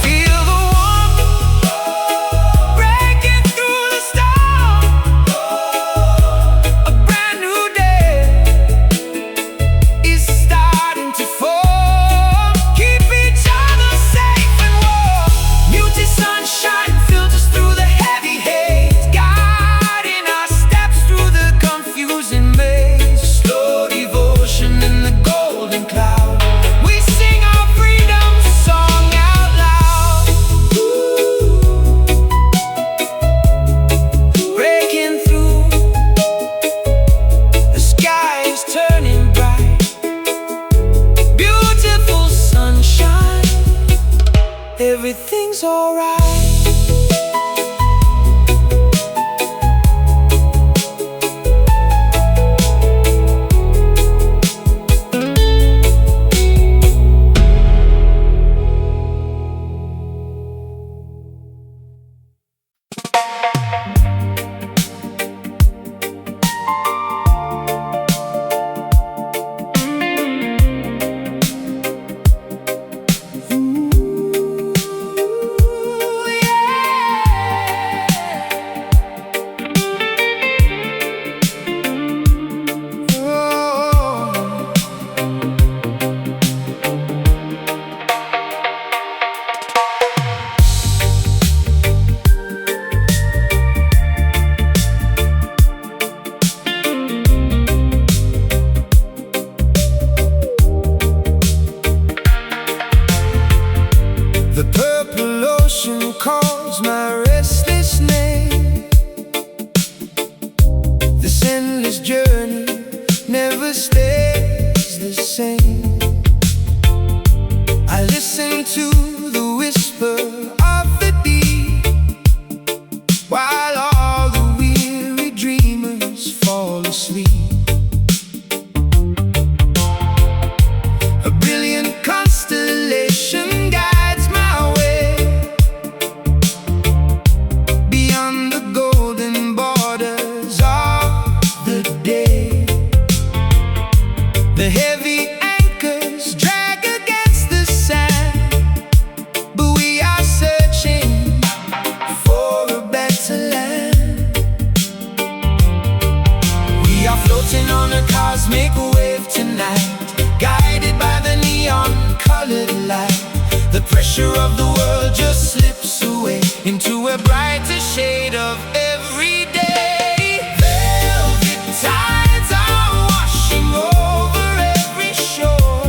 Feel the warmth breaking through the storm. A brand new day, never stays the same. I listen to the whisper of the deep, while all the weary dreamers fall asleep. A brilliant constellation guides my way beyond the golden borders of the day. The heavy anchors drag against the sand, but we are searching for a better land. We are floating on a cosmic wave tonight, guided by the neon-colored light. The pressure of the world just slips away into a brighter shade of every day. Velvet tides are washing over every shore.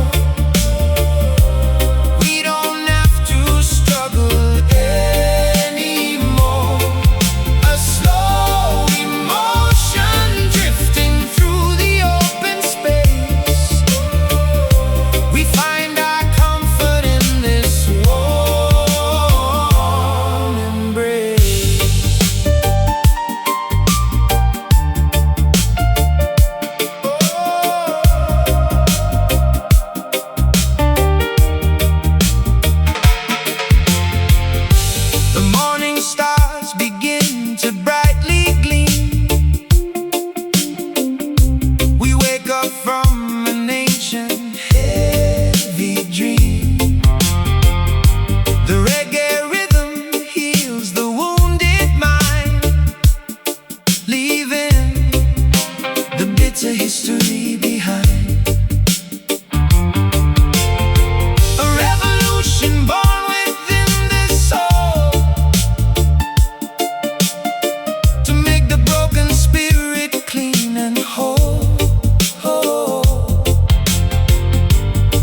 We don't have to struggle anymore. A slow emotion drifting through the open space. We find our comfort in this warm embrace. The morning stars begin to brightly gleam. We wake up from an ancient heavy dream. The reggae rhythm heals the wounded mind, leaving the bitter history behind. A revolution born within the soul, to make the broken spirit clean and whole.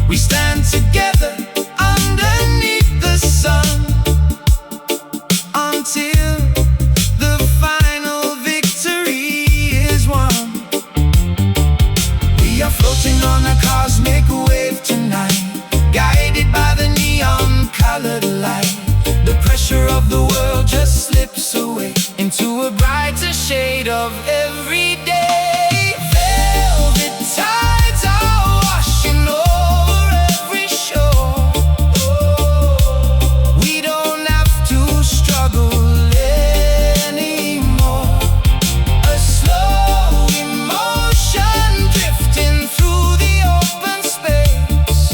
We stand together underneath the sun until the final victory is won. We are floating on a cosmic wave tonight, guided by the neon-colored light. The pressure of the world just slips away into a brighter shade of every day. Velvet tides are washing over every shore. We don't have to struggle anymore. A slow emotion drifting through the open space.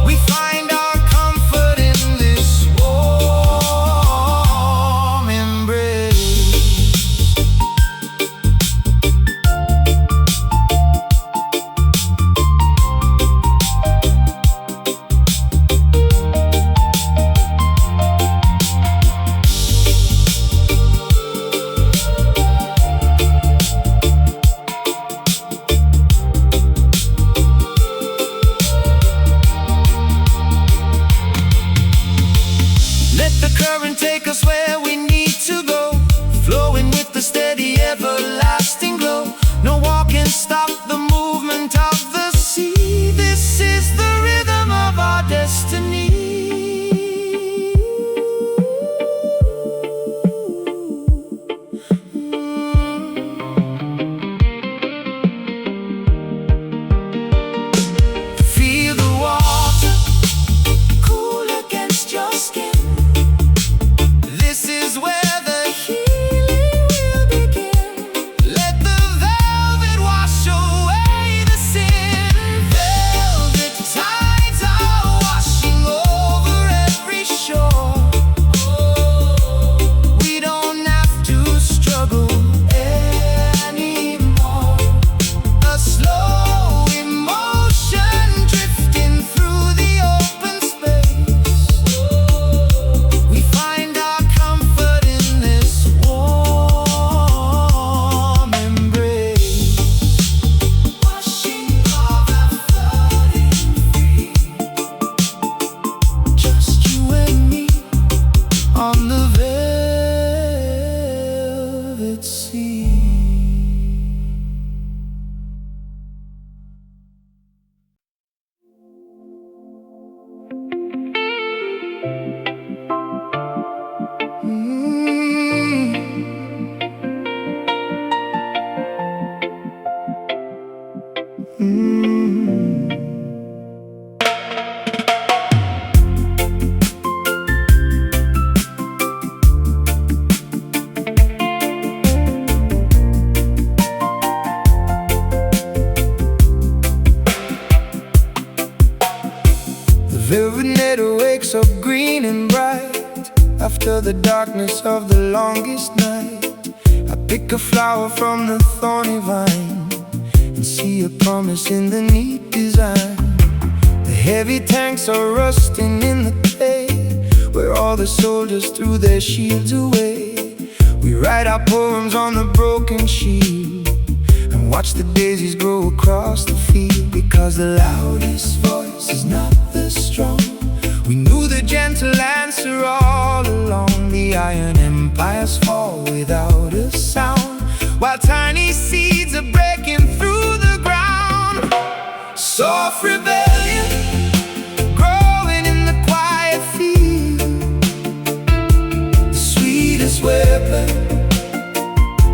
We find our comfort in this warm embrace. Let the current take us where we need to go, flowing with the steady, everlasting glow. No wall can stop the movement of the sea. This is the rhythm of our destiny. Feel the water cool against your skin. This is where the healing will begin. Let the velvet wash away the sin. Velvet tides are washing over every shore. We don't have to struggle anymore. A slow emotion drifting through the open space. We find our comfort in this warm embrace. Washing over, floating free. Just you and me on the velvet sea. up green and bright after the darkness of the longest night. I pick a flower from the thorny vine and see a promise in the neat design. The heavy tanks are rusting in the clay where all the soldiers threw their shields away. We write our poems on the broken shield and watch the daisies grow across the field. Because the loudest voice is not the strong. We knew the gentle answer all along. The iron empires fall without a sound, while tiny seeds are breaking through the ground. Soft rebellion growing in the quiet field, the sweetest weapon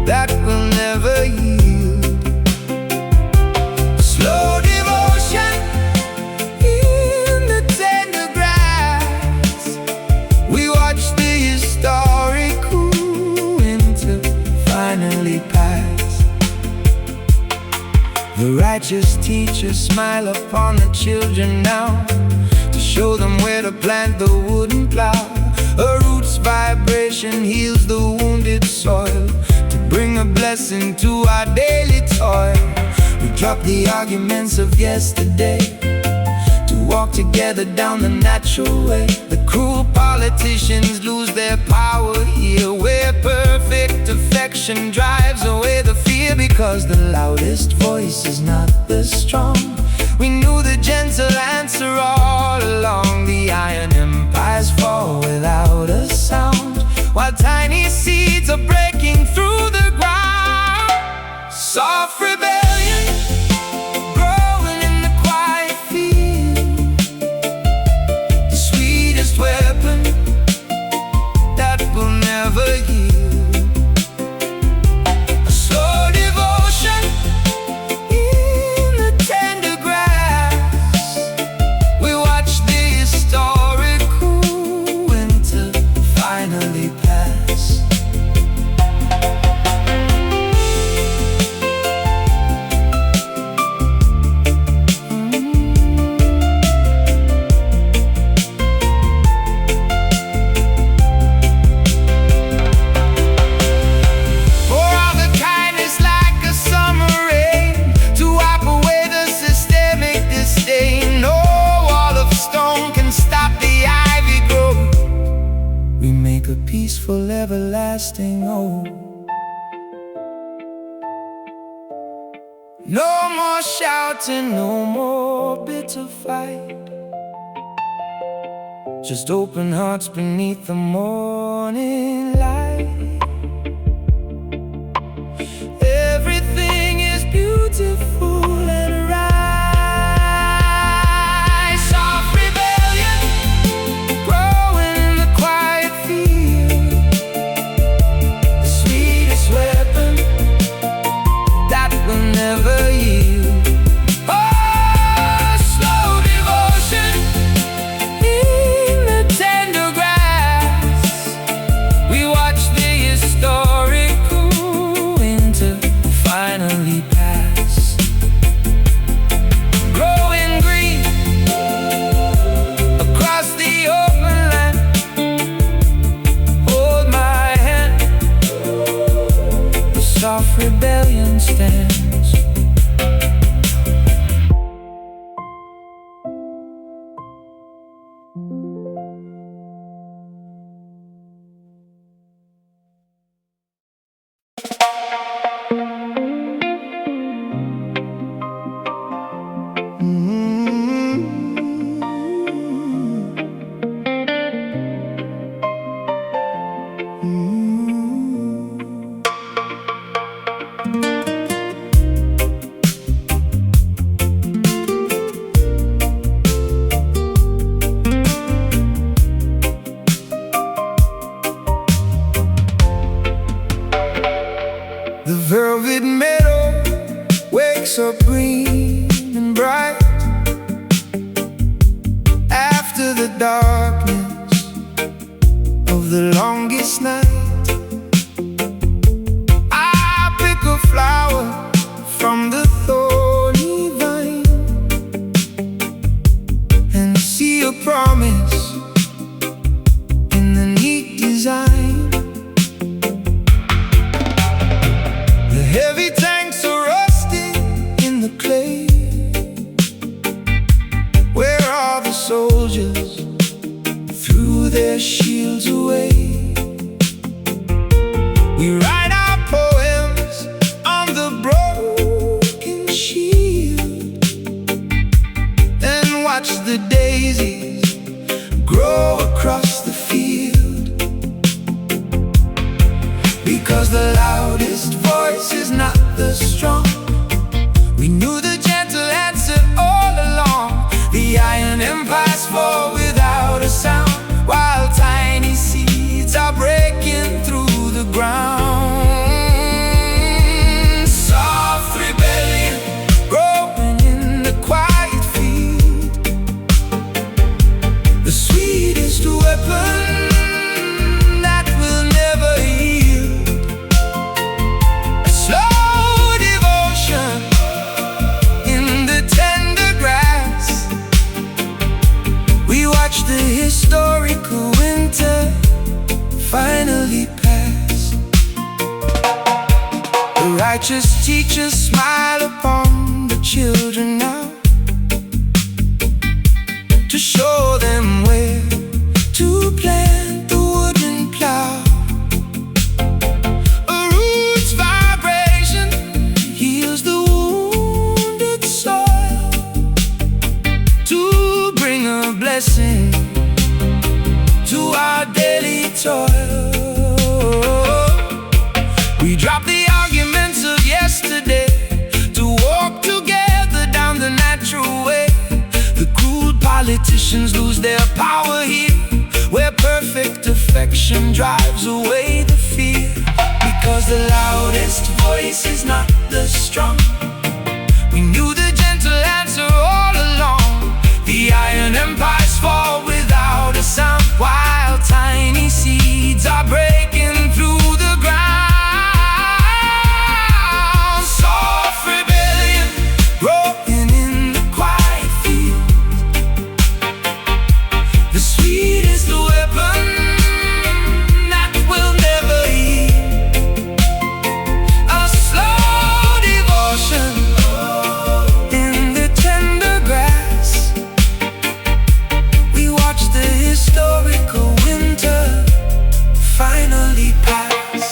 that will never yield. Slow devotion in the tender grass. We watch the historic coup into finally pass. The righteous teachers smile upon the children now to show them where to plant the wooden plow. A root's vibration heals the wounded soil to bring a blessing to our daily toil. We drop the arguments of yesterday to walk together down the natural way. The cruel politicians lose their power here, where perfect affection drives away the fear. Because the loudest voice is not the strong. We knew the gentle answer all along. The iron empires fall without a sound, while tiny seeds are breaking through the ground. Soft rebellion growing in the quiet field, the sweetest weapon that will never yield. A slow devotion in the tender grass. We watch the historic coup until finally pass. For all the kindness like a summer rain to wipe away the systemic disdain. No wall of stone can stop the ivy growth. We make a peaceful, everlasting hope. No more shouting, no more bitter fight. Just open hearts beneath the morning light. Everything is beautiful and right. Soft rebellion growing in the quiet field, the sweetest weapon that will never yield. Oh, slow devotion in the tender grass. We watch the historic coup into finally pass. Growing green across the open land. Hold my hand, the soft rebellion stands. The velvet meadow wakes up green and bright after the darkness of the longest night. I pick a flower from the thorny vine and see a promise Righteous teachers smile upon the children now, to show them where to plant the wooden plow. A root's vibration heals the wounded soil, to bring a blessing to our daily toil. We drop the arguments of yesterday to walk together down the natural way. The cruel politicians lose their power here, where perfect affection drives away the fear. Because the loudest voice is not the strong. We knew the gentle answer all along. The iron empires fall without a sound, while tiny seeds are breaking through the ground. Soft rebellion growing in the quiet field. The sweet is the weapon that will never heal. A slow devotion in the tender grass. We watch the historical winter finally pass.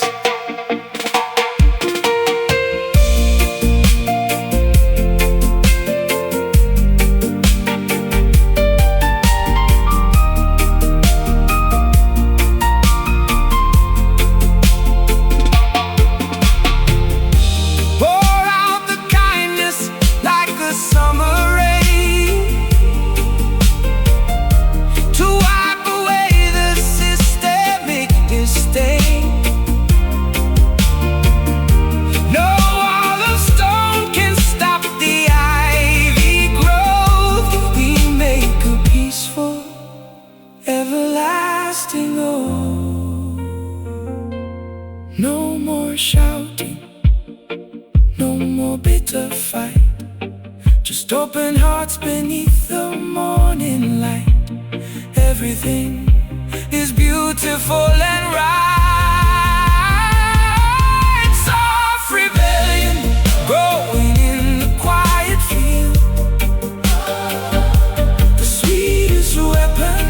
Pour out the kindness like a summer rain, to wipe away the systemic disdain. No wall of stone can stop the ivy growth. We make a peaceful, everlasting oath. No more shouting, no more bitter fight, just open hearts beneath the morning light. Everything is beautiful and right. Soft rebellion growing in the quiet field. The sweetest weapon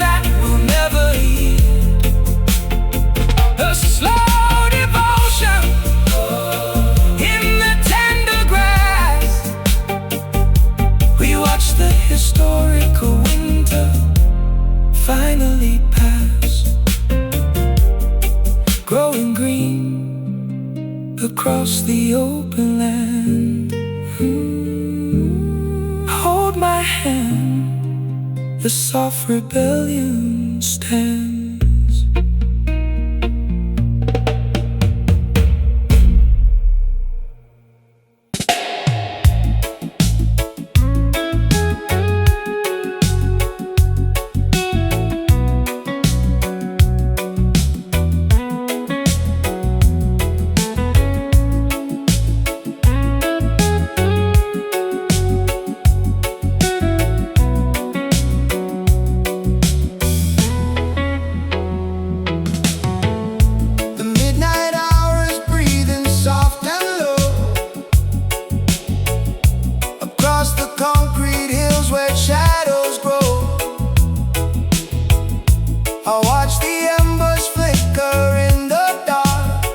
that will never yield. A slow devotion in the tender grass. We watch the historical winter finally pass, growing green across the open land. Hold my hand, the soft rebellion stands. I watch the embers flicker in the dark,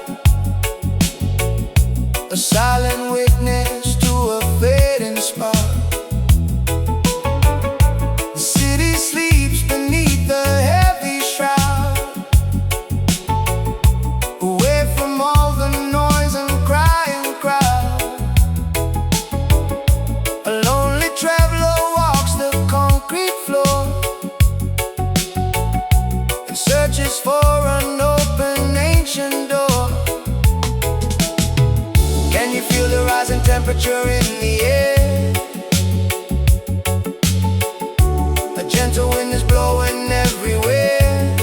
a silent witness to a fading spark. The city sleeps beneath the heavy shroud, away from all the noise and crying crowd. A lonely traveler walks the concrete floor, searches for an open ancient door. Can you feel the rising temperature in the air? A gentle wind is blowing everywhere.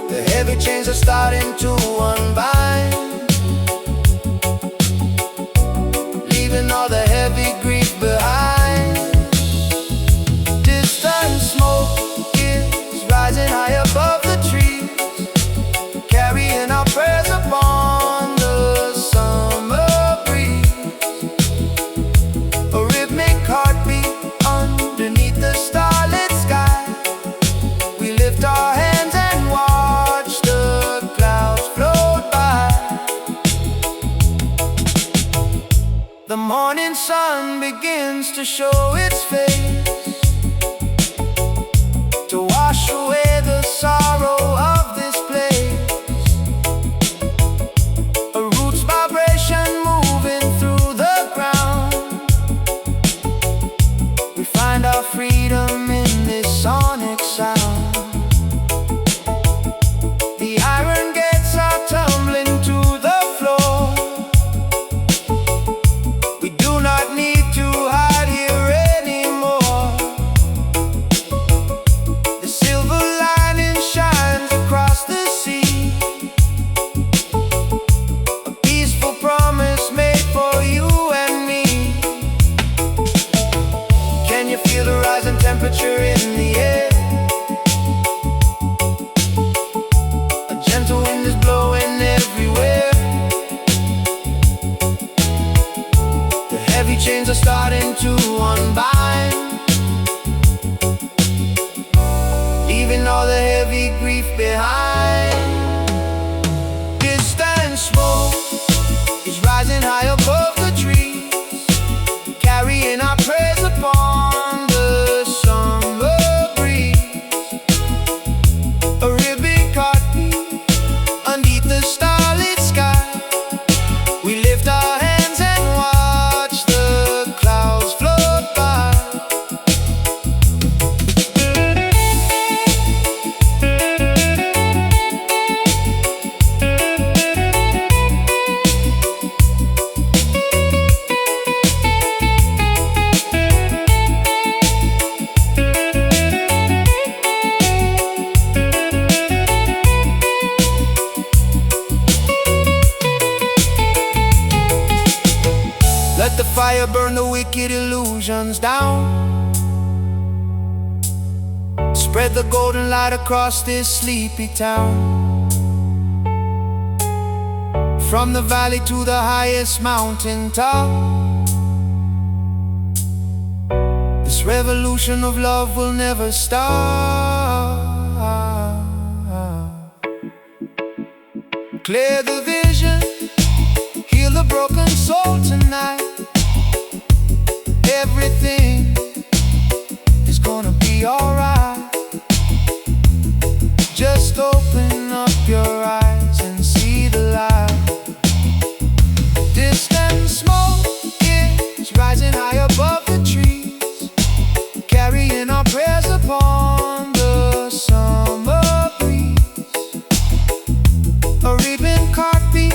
The heavy chains are starting to unbind, leaving all the heavy grief behind. Distant smoke rising high above the trees, carrying begins to show its face, to wash away the sorrow of this place. A roots vibration moving through the ground. We find our freedom in this sonic sound. The iron gates are tumbling to the floor. We do not need to hide here anymore. The silver lining shines across the sea, a peaceful promise made for you and me. Can you feel the rising temperature in the air? A gentle wind is blowing everywhere. The heavy chains are starting to unbind, leaving all the heavy grief behind. Distant smoke is rising high above the trees, carrying our praise upon the summer breeze. A ribbon heartbeat underneath the starlit sky. We lift our hands and watch the clouds float by. Let the fire burn the wicked illusions down. Spread the golden light across this sleepy town. From the valley to the highest mountain top, this revolution of love will never stop. Clear the vision, heal the broken soul tonight. Everything is gonna be alright. Just open up your eyes and see the light. Distant smoke is rising high above the trees, carrying our prayers upon the summer breeze. A ribbon heartbeat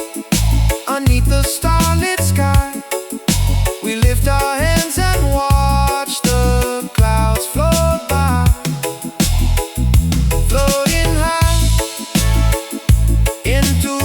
underneath the starlit sky. We lift our hands and watch the clouds float by, floating high into